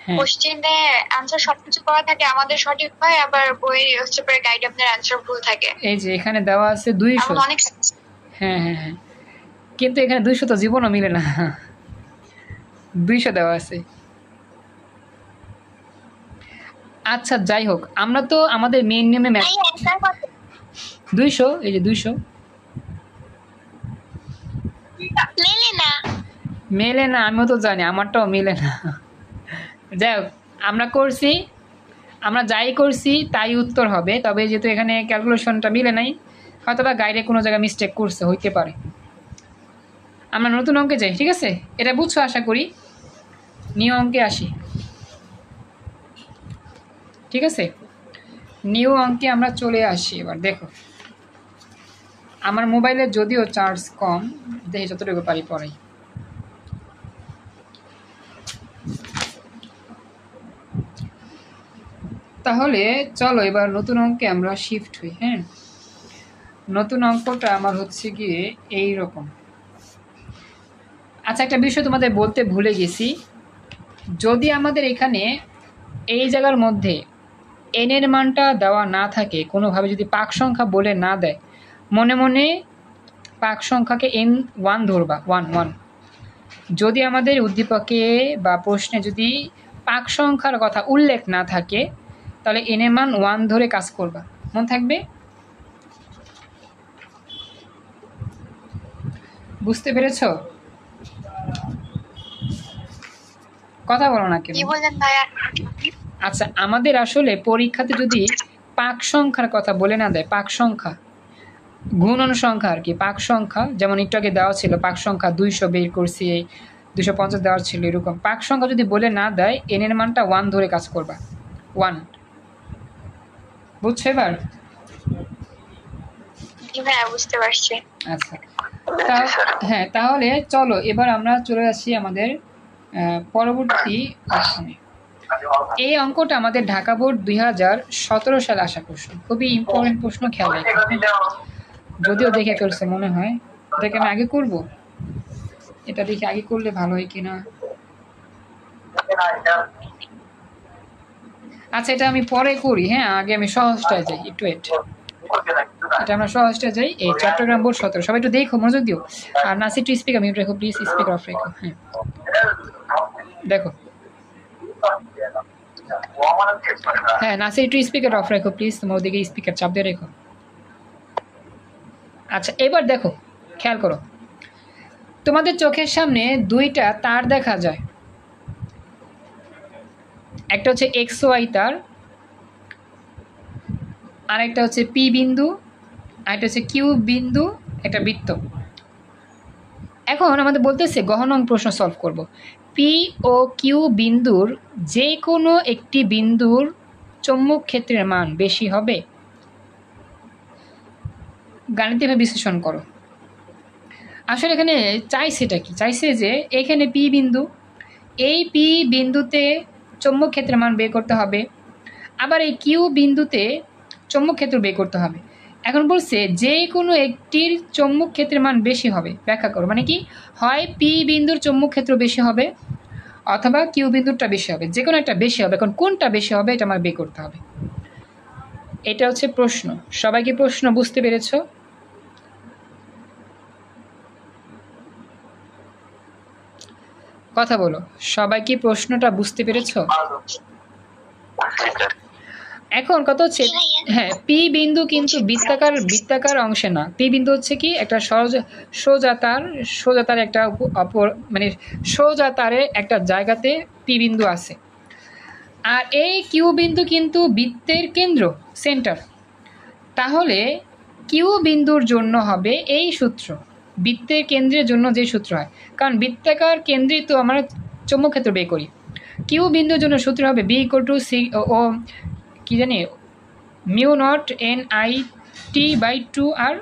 হ্যাঁ কোশ্চেনে आंसर সবকিছু করা থাকে, আমাদের সঠিক হয়, আবার বই হচ্ছে পরে গাইড আপনার आंसर ভুল থাকে। এই যে এখানে দেওয়া আছে 200। হ্যাঁ হ্যাঁ হ্যাঁ কিন্তু এখানে 200 তো জীবনও মিলে না, 200 দেওয়া আছে। আচ্ছা যাই হোক, আমরা তো আমাদের মেইন নিয়মে ম্যাথ ভাই অ্যান্সার কত? 200, এই যে 200 মেলে না। মেলে না, আমিও তো জানি আমারটাও মেলে না। যাই হোক, আমরা যাই করছি তাই উত্তর হবে, তবে যেহেতু এখানে ক্যালকুলেশনটা মিলে নাই, হয়তো বা গাইডে কোনো জায়গায় মিস্টেক করছে, হইতে পারে। আমরা নতুন অঙ্কে যাই, ঠিক আছে? এটা বুঝছো আশা করি। নিউ অঙ্কে আসি, ঠিক আছে? নিউ অঙ্কে আমরা চলে আসি। এবার দেখো, আমার মোবাইলে যদিও চার্জ কম, দেখি যতটুকু পারি পরেই। তাহলে চলো এবার নতুন অঙ্কে আমরা শিফট হই। হ্যাঁ, নতুন অঙ্কটা আমার হচ্ছে গিয়ে এই রকম। আচ্ছা, একটা বিষয় তোমাদের বলতে ভুলে গেছি, যদি আমাদের এখানে এই জায়গার মধ্যে এন এর মানটা দেওয়া না থাকে, কোনোভাবে যদি পাক সংখ্যা বলে না দেয়, মনে মনে পাক সংখ্যাকে N1 ধরবা, 1 যদি আমাদের উদ্দীপকে বা প্রশ্নে যদি পাক সংখ্যার কথা উল্লেখ না থাকে, তাহলে N এর মান 1 ধরে কাজ করবা, মনে থাকবে? বুঝতে পেরেছো? কথা বলো না কেন? কি বললেন ভাইয়া? আচ্ছা, আমাদের আসলে পরীক্ষাতে যদি পাক সংখ্যার কথা বলে না দেয়, পাক সংখ্যা গুণন সংখ্যা আর কি, পাক সংখ্যা যেমন একটু আগে দেওয়া ছিল, পাক সংখ্যা 200 বের করছি, 250 দেওয়ার ছিল, এরকম পাক সংখ্যা যদি বলে না দেয়, এন এর মানটা 1 ধরে কাজ করবা, 1। বুঝছো এবার? জি ভাইয়া বুঝতে পারছি। আচ্ছা, হ্যাঁ, তাহলে চলো এবার আমরা চলে আসি আমাদের পরবর্তী অপশনে। এই অঙ্কটা আমাদের ঢাকা বোর্ড 2017 সালে আসা প্রশ্ন, খুবই ইম্পর্টেন্ট প্রশ্ন, খেয়াল রাখো। যদিও দেখে ফেলছে মনে হয়, এটাকে আমি আগে করব, এটা দেখে আগে করলে ভালো হয় কিনা। আচ্ছা, এটা আমি পরে করি। হ্যাঁ, আগে আমি সহজটায় যাই, একটু ওয়েট। এটা আমরা সহজটা যাই। এই চট্টগ্রাম বোর্ড 17, সবাই একটু দেখো, মনোযোগ দিও। আর নাসি একটু স্পিকার মিউট রেখো প্লিজ, স্পিকার অফ রেখো। হ্যাঁ, দেখো, হ্যাঁ নাসি একটু স্পিকার অফ রেখো প্লিজ, তোমার ওদিকে স্পিকার চাপ দিয়ে রেখো। আচ্ছা, এবার দেখো, খেয়াল করো, তোমাদের চোখের সামনে দুইটা তার দেখা যায়, একটা হচ্ছে এক্স ওয়াই তার, আর একটা হচ্ছে পি বিন্দু, আর একটা হচ্ছে কিউ বিন্দু, একটা বৃত্ত। এখন আমাদের বলতেছে গহন প্রশ্ন সলভ করব। পি ও কিউ বিন্দুর যে কোনো একটি বিন্দুর চৌম্বক ক্ষেত্রের মান বেশি হবে। গাণিতিকভাবে বিশ্লেষণ করো। আসলে এখানে চাইছেটা কি? চাইছে যে এখানে পি বিন্দু, এই পি বিন্দুতে চৌম্বক ক্ষেত্রের মান বের করতে হবে, আবার এই কিউ বিন্দুতে চৌম্বক ক্ষেত্র বের করতে হবে। এখন বলছে যে কোনো একটির চৌম্বক ক্ষেত্রের মান বেশি হবে, ব্যাখ্যা করো। মানে কি, হয় পি বিন্দুর চৌম্বক ক্ষেত্র বেশি হবে অথবা কিউ বিন্দুরটা বেশি হবে, যে কোনো একটা বেশি হবে। এখন কোনটা বেশি হবে এটা আমার বের করতে হবে, এটা হচ্ছে প্রশ্ন। সবাই কি প্রশ্ন বুঝতে পেরেছো? কথা বলো, সবাই কি প্রশ্নটা বুঝতে পেরেছো? এখন কত হচ্ছে, হ্যাঁ, পি বিন্দু কিন্তু বৃত্তাকার অংশে না। পি বিন্দু হচ্ছে কি, একটা সোজা তার একটা অপর, মানে সোজা তারের একটা জায়গাতে পি বিন্দু আছে। আর এই কিউ বিন্দু কিন্তু বৃত্তের কেন্দ্র, সেন্টার। তাহলে কিউ বিন্দুর জন্য হবে এই সূত্র, বৃত্তের কেন্দ্রের জন্য যে সূত্র হয়, কারণ বৃত্তাকার কেন্দ্রে তো আমরা চৌম্বক ক্ষেত্র বের করি। কিউ বিন্দুর জন্য সূত্র হবে বি ইকুয়াল টু সি ও কি জানি mu naught N I T by 2 R.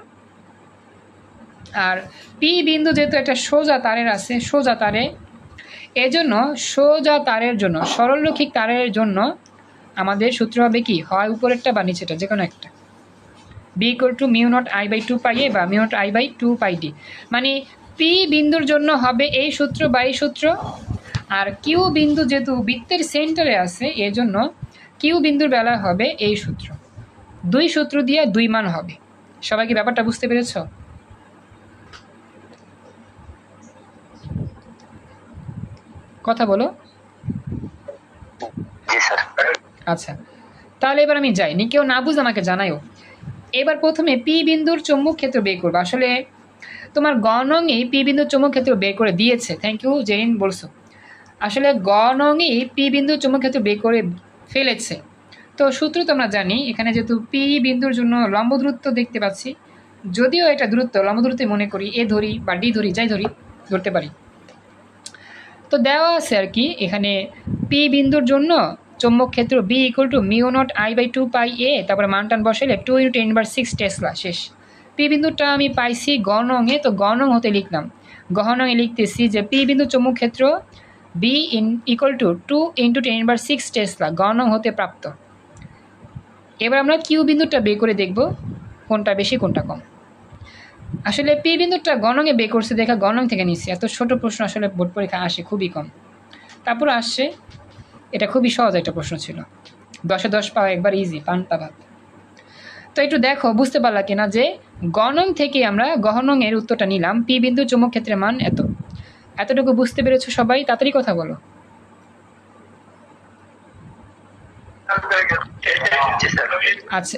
আর পি বিন্দু যেহেতু একটা সোজা তারের আছে, সোজা তারে, এজন্য সোজা তারের জন্য, সরলরৈখিক তারের জন্য আমাদের সূত্র হবে কি, হয় উপরেরটা বা নিচেটা, যে কোনো একটা। B equal to mu naught I by 2 pi A বা mu naught I by 2 pi D. মানে পি বিন্দুর জন্য হবে এই সূত্র বা এই সূত্র, আর কিউ বিন্দু যেহেতু বৃত্তের সেন্টারে আছে, এজন্য কিউ বিন্দুর বেলায় হবে এই সূত্র। দুই সূত্র দিয়ে দুই মান হবে। সবাই কি ব্যাপারটা বুঝতে পেরেছ? কথা বলো। আচ্ছা, তাহলে এবার আমি যাই, কেউ না বুঝলে আমাকে জানাইও। এবার প্রথমে পি বিন্দুর চৌম্বক ক্ষেত্র বের করবো। আসলে তোমার গণঙেই পি বিন্দুর চৌম্বক ক্ষেত্র বের করে দিয়েছে, থ্যাংক ইউ জেরিন বলছো। আসলে গণঙেই পি বিন্দুর চৌম্বক ক্ষেত্র বের করে ফেলেছে। তো সূত্র তোমরা জানি, এখানে যেহেতু পি বিন্দুর জন্য লম্ব দূরত্ব দেখতে পাচ্ছি, যদিও এটা দূরত্ব লম্ব দূরত্ব মনে করি, এ ধরি বা ডি ধরি, যাই ধরি ধরতে পারি। তো দেওয়া আছে আর কি, এখানে পি বিন্দুর জন্য চৌম্বক ক্ষেত্র B equal to mu naught I by 2πa, তারপরে মান বসাইলে 2 × 10⁻6 টেসলা, শেষ। পি বিন্দুটা আমি পাইছি গণঙে, তো গণঙ হতে লিখলাম। গণঙে লিখতেছি যে পি বিন্দু চৌম্বক ক্ষেত্র বি ইকুয়াল টু 2 × 10⁻6 টেসলা, গণঙ হতে প্রাপ্ত। এবার আমরা কিউ বিন্দুটা বের করে দেখব কোনটা বেশি কোনটা কম। আসলে পি বিন্দুটা গণঙে বের করছে দেখা গণঙ থেকে নিচ্ছি, এত ছোট প্রশ্ন আসলে বোর্ড পরীক্ষা আসে খুবই কম, তারপর আসছে। এটা খুবই সহজ একটা প্রশ্ন ছিল, 10-এ 10 পাওয়া একবার ইজি, পান্তা ভাত। তো একটু দেখো বুঝতে পারলা কিনা যে গণঙ থেকে আমরা গহনঙের উত্তরটা নিলাম, পি বিন্দু চৌম্বক ক্ষেত্রের মান এত। এতটুকু বুঝতে পেরেছো সবাই? তাড়াতাড়ি কথা বলো। আচ্ছা,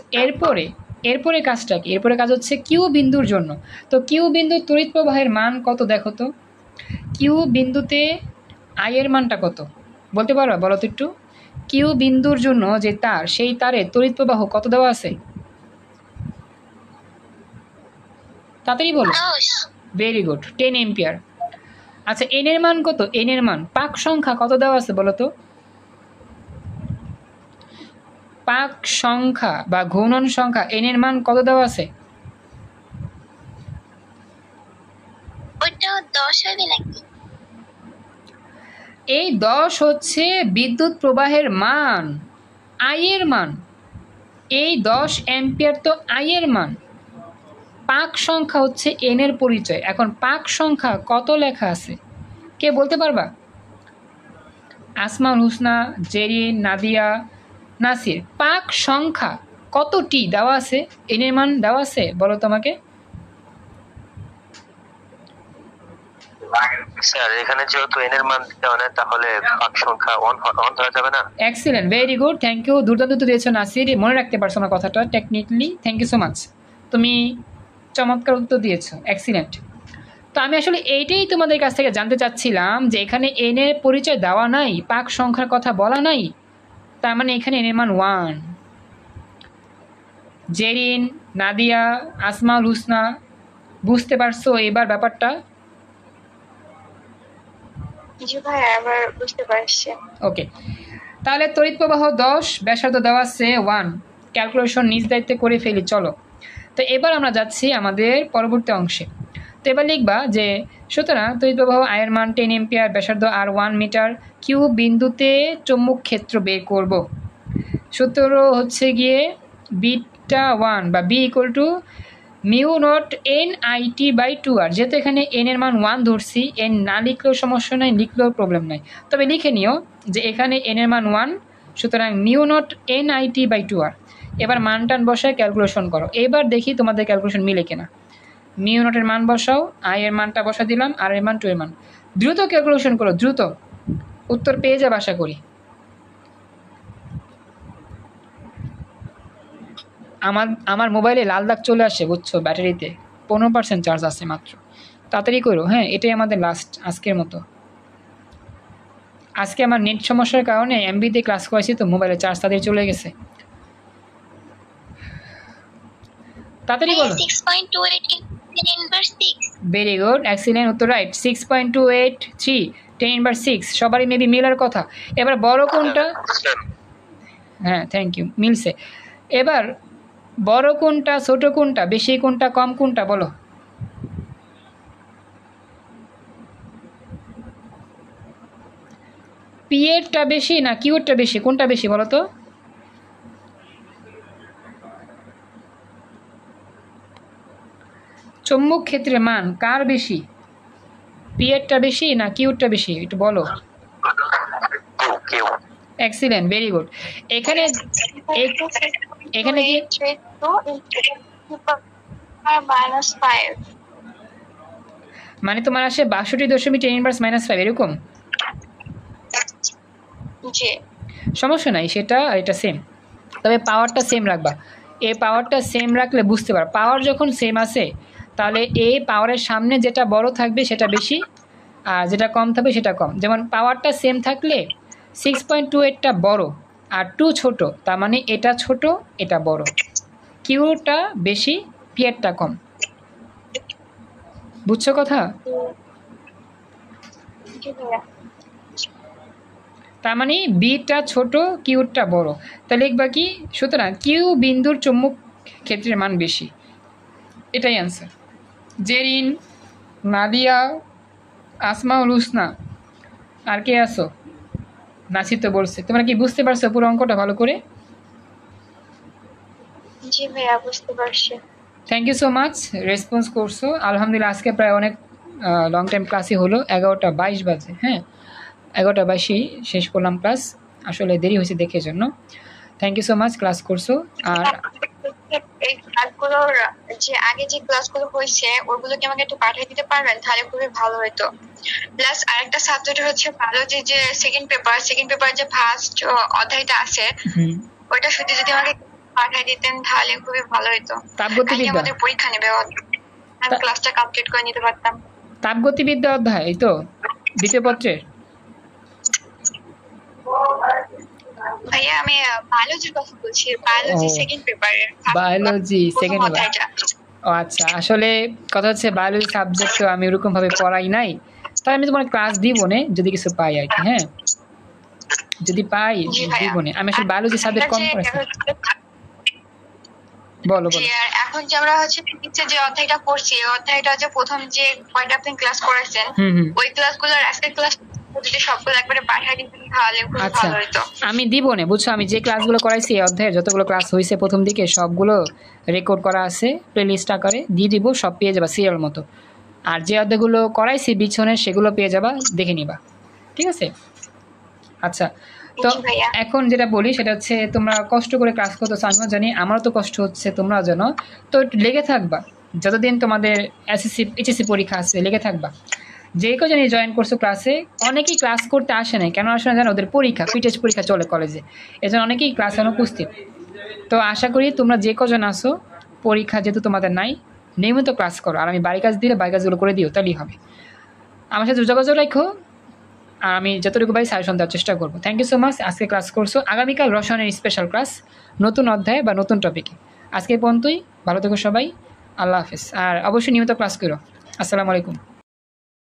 এরপরে কাজটা কি? এরপরে কাজ হচ্ছে কিউ বিন্দুর জন্য। তো কিউ বিন্দুর তড়িৎ প্রবাহের মান কত দেখো তো। কিউ বিন্দুতে আই এর মানটা কত বলতে পারো? বলো তো একটু। কিউ বিন্দুর জন্য যে তার, সেই তারে তড়িৎ প্রবাহ কত দেওয়া আছে? তাড়াতাড়ি বলো। Very good, 10 ampere. আচ্ছা, এন এর মান কত? এন এর মান, পাক সংখ্যা কত দেওয়া আছে বলো তো। পাক সংখ্যা বা ঘূর্ণন সংখ্যা এন এর মান কত দেওয়া আছে? এই 10 হচ্ছে বিদ্যুৎ প্রবাহের মান, আই এর মান। এই 10 অ্যাম্পিয়ার তো আই এর মান। পাক সংখ্যা হচ্ছে এন এর পরিচয়। এখন পাক সংখ্যা কত লেখা আছে কে বলতে পারবা? আসমাউল হুসনা, জেরিন, নাদিয়া, নাসির, পাক সংখ্যা কতটি দেওয়া আছে? এন এর মান দেওয়া আছে, বলো তোমাকে। স্যার এখানে যেহেতু n এর মান দেওয়া নেই, তাহলে পাক সংখ্যা 1 ধরা যাবে না? Excellent, very good, thank you, দুর্দান্ত উত্তর দিয়েছো নাসির, মনে রাখতে পারছো আমার কথাটা technically, thank you so much. তুমি চমৎকার উত্তর দিয়েছো, এক্সিলেন্ট। তো আমি আসলে এইটাই তোমাদের কাছ থেকে জানতে চাচ্ছিলাম যে এখানে এন এর পরিচয় দেওয়া নাই, পাক সংখ্যার কথা বলা নাই, তার মানে এখানে এন এর মান 1। জেরিন, নাদিয়া, আসমাউল হুসনা, বুঝতে পারছো এবার ব্যাপারটা? জি ভাই, আবার বুঝতে পারছি। ওকে, তাহলে তড়িৎ প্রবাহ 10, ব্যাসার্ধ দেওয়া আছে 1, ক্যালকুলেশন নিজ দায়িত্বে করে ফেলি। চলো, তো এবার আমরা যাচ্ছি আমাদের পরবর্তী অংশে। তো এবার লিখবা যে সুতরাং তড়িৎ প্রবাহ আয়ের মান 10 এম্পিয়ার, ব্যাসার্ধ আর 1 মিটার, কিউ বিন্দুতে চৌম্বক ক্ষেত্র বের করব। সূত্র হচ্ছে গিয়ে বিটা 1 বা B equal to mu naught N I T by 2r। যেহেতু এখানে এন এর মান 1 ধরছি, এন না লিখলেও সমস্যা নাই, লিখলেও প্রবলেম নাই, তবে লিখে নিও যে এখানে এন এর মান 1, সুতরাং mu naught N I T by 2r। এবার মান টান বসায় ক্যালকুলেশন করো। এবার দেখি তোমাদের ক্যালকুলেশন মিলে কিনা। মিউ নটের মান বসাও, আই এর মানটা বসা দিলাম, আর এর মান 2 এর মান। দ্রুত ক্যালকুলেশন করো, দ্রুত, উত্তর পেয়ে যাবে আশা করি। আমার মোবাইলে লাল দাগ চলে আসে বুঝছো, ব্যাটারিতে 15% চার্জ আছে মাত্র, তাড়াতাড়ি করো। হ্যাঁ, এটাই আমাদের লাস্ট আজকের মতো। আজকে আমার নেট সমস্যার কারণে এমবিতে ক্লাস করেছি, তো মোবাইলে চার্জ তাদের চলে গেছে। তাড়াতাড়ি বলো। 6.28 ভেরি গুড, এক্সিলেন্ট, উত্তর রাইট। 6.283 10⁻6, সবারই মেবি মিলার কথা। এবার বড় কোনটা? হ্যাঁ, থ্যাংক ইউ, মিলছে। এবার বড় কোনটা, ছোট কোনটা, বেশি কোনটা, কম কোনটা, বলো। পি এরটা বেশি না কিউ এরটা বেশি, কোনটা বেশি বলো তো? চৌম্বক ক্ষেত্রের মান কার বেশি? পি এরটা বেশি না কিউ এরটা বেশি, একটু বলো। Excellent, very good. এখানে কি মানে তোমার আসে 62.10⁻⁻5 এরকম? জি। সমস্যা নাই, সেটা আর এটা সেম, তবে পাওয়ারটা সেম রাখবা। এই পাওয়ারটা সেম রাখলে বুঝতে পারো, পাওয়ার যখন সেম আছে তাহলে এই পাওয়ারের সামনে যেটা বড় থাকবে সেটা বেশি, আর যেটা কম থাকবে সেটা কম। যেমন পাওয়ারটা সেম থাকলে 6.28টা বড় আর 2 ছোট, তার মানে এটা ছোট এটা বড়, কিউটা বেশি পিয়ারটা কম। বুঝছো কথা? জি ভাইয়া। তার মানে বিটা ছোট কিউটা বড়, তাহলে লিখবা কি, সুতরাং কিউ বিন্দুর চুম্বক ক্ষেত্রের মান বেশি, এটাই অ্যান্সার। জেরিন, নাদিয়া, আসমাউল হুসনা, আর কে আসো? নাসি তো বলছে। তোমরা কি বুঝতে পারছো পুরো অঙ্কটা ভালো করে? জি ভাইয়া বুঝতে পারছি। Thank you so much, response করছো। আলহামদুলিল্লাহ আজকে প্রায় অনেক লং টাইম ক্লাসই হলো, 11টা 22 বাজে, হ্যাঁ 11টা 22 শেষ করলাম ক্লাস, আসলে দেরি হয়েছে দেখে জন্য। Thank you so much, class করছো। আর এই ক্লাসগুলোর যে আগে যে ক্লাসগুলো হয়েছে ওগুলো কি আমাকে একটু পাঠিয়ে দিতে পারবেন, তাহলে খুবই ভালো হতো। প্লাস আরেকটা সাবজেক্ট হচ্ছে বায়োলজি যে সেকেন্ড পেপার যে ফার্স্ট অধ্যায়টা আছে ওইটা শুধু যদি আমাকে পাঠিয়ে দিতেন তাহলে খুবই ভালো হতো। তাপগতিবিদ্যা, আমাদের পরীক্ষা নেবে, আমি ক্লাসটা কমপ্লিট করে নিতে পারতাম। তাপগতিবিদ্যা অধ্যায়, এই তো দ্বিতীয় পত্রের। ভাইয়া আমি বায়োলজির কথা বলছি, বায়োলজি সেকেন্ড পেপারের বায়োলজি সেকেন্ড পেপার। অধ্যায়টা। ও আচ্ছা, আসলে কথা হচ্ছে বায়োলজি সাবজেক্ট তো আমি ওরকম ভাবে পড়াই নাই, তাই আমি তোমার ক্লাস দিব না যদি কিছু পাই আর কি। হ্যাঁ যদি পাই দিব না, আমি আসলে বায়োলজি সাবজেক্ট কম পড়াইছি। বলো বলো। আর এখন যে আমরা হচ্ছে ফিজিক্সের যে অধ্যায়টা পড়ছি, এই অধ্যায়টা যে প্রথম যে কয়টা আপনি ক্লাস করাইছেন ওই ক্লাসগুলোর আজকের ক্লাস যদি সবগুলো একবারে পাঠিয়ে দিতেন তাহলে খুব আচ্ছা ভালো হতো। আমি দিব না, বুঝছো, আমি যে ক্লাসগুলো করাইছি এই অধ্যায়ের যতগুলো ক্লাস হয়েছে প্রথম দিকে সবগুলো রেকর্ড করা আছে, প্লেলিস্ট আকারে দিয়ে দিব, সব পেয়ে যাবা সিরিয়াল মতো। আর যে অধ্যায়গুলো করাইছি বিছনের সেগুলো পেয়ে যাবা, দেখে নিবা, ঠিক আছে? আচ্ছা, তো জি ভাইয়া। এখন যেটা বলি সেটা হচ্ছে তোমরা কষ্ট করে ক্লাস করতেছো, আমিও জানি, আমারও তো কষ্ট হচ্ছে, তোমরাও জানো, তো একটু লেগে থাকবা, যতদিন তোমাদের এইচএসসি পরীক্ষা আছে লেগে থাকবা। যে কজনই জয়েন করছো ক্লাসে, অনেকেই ক্লাস করতে আসে না, কেন আসে না জানো? ওদের পরীক্ষা, পিটেস্ট পরীক্ষা চলে কলেজে, এজন্য অনেকেই ক্লাসে অনুপস্থিত। তো আশা করি তোমরা যে কজন আসো, পরীক্ষা যেহেতু তোমাদের নাই, নিয়মিত ক্লাস করো, আর আমি বাড়ি কাজ দিলে বাড়ি কাজগুলো করে দিও, তাহলেই হবে। আমার সাথে যোগাযোগ রাখো, আর আমি যতটুকু পারি সাজেশন দেওয়ার চেষ্টা করবো। থ্যাংক ইউ সো মাচ, আজকে ক্লাস করছো। আগামীকাল রসায়নের স্পেশাল ক্লাস, নতুন অধ্যায় বা নতুন টপিকে। আজকে পর্যন্তই, ভালো থেকো সবাই, আল্লাহ হাফেজ। আর অবশ্যই নিয়মিত ক্লাস করো। আসসালামু আলাইকুম।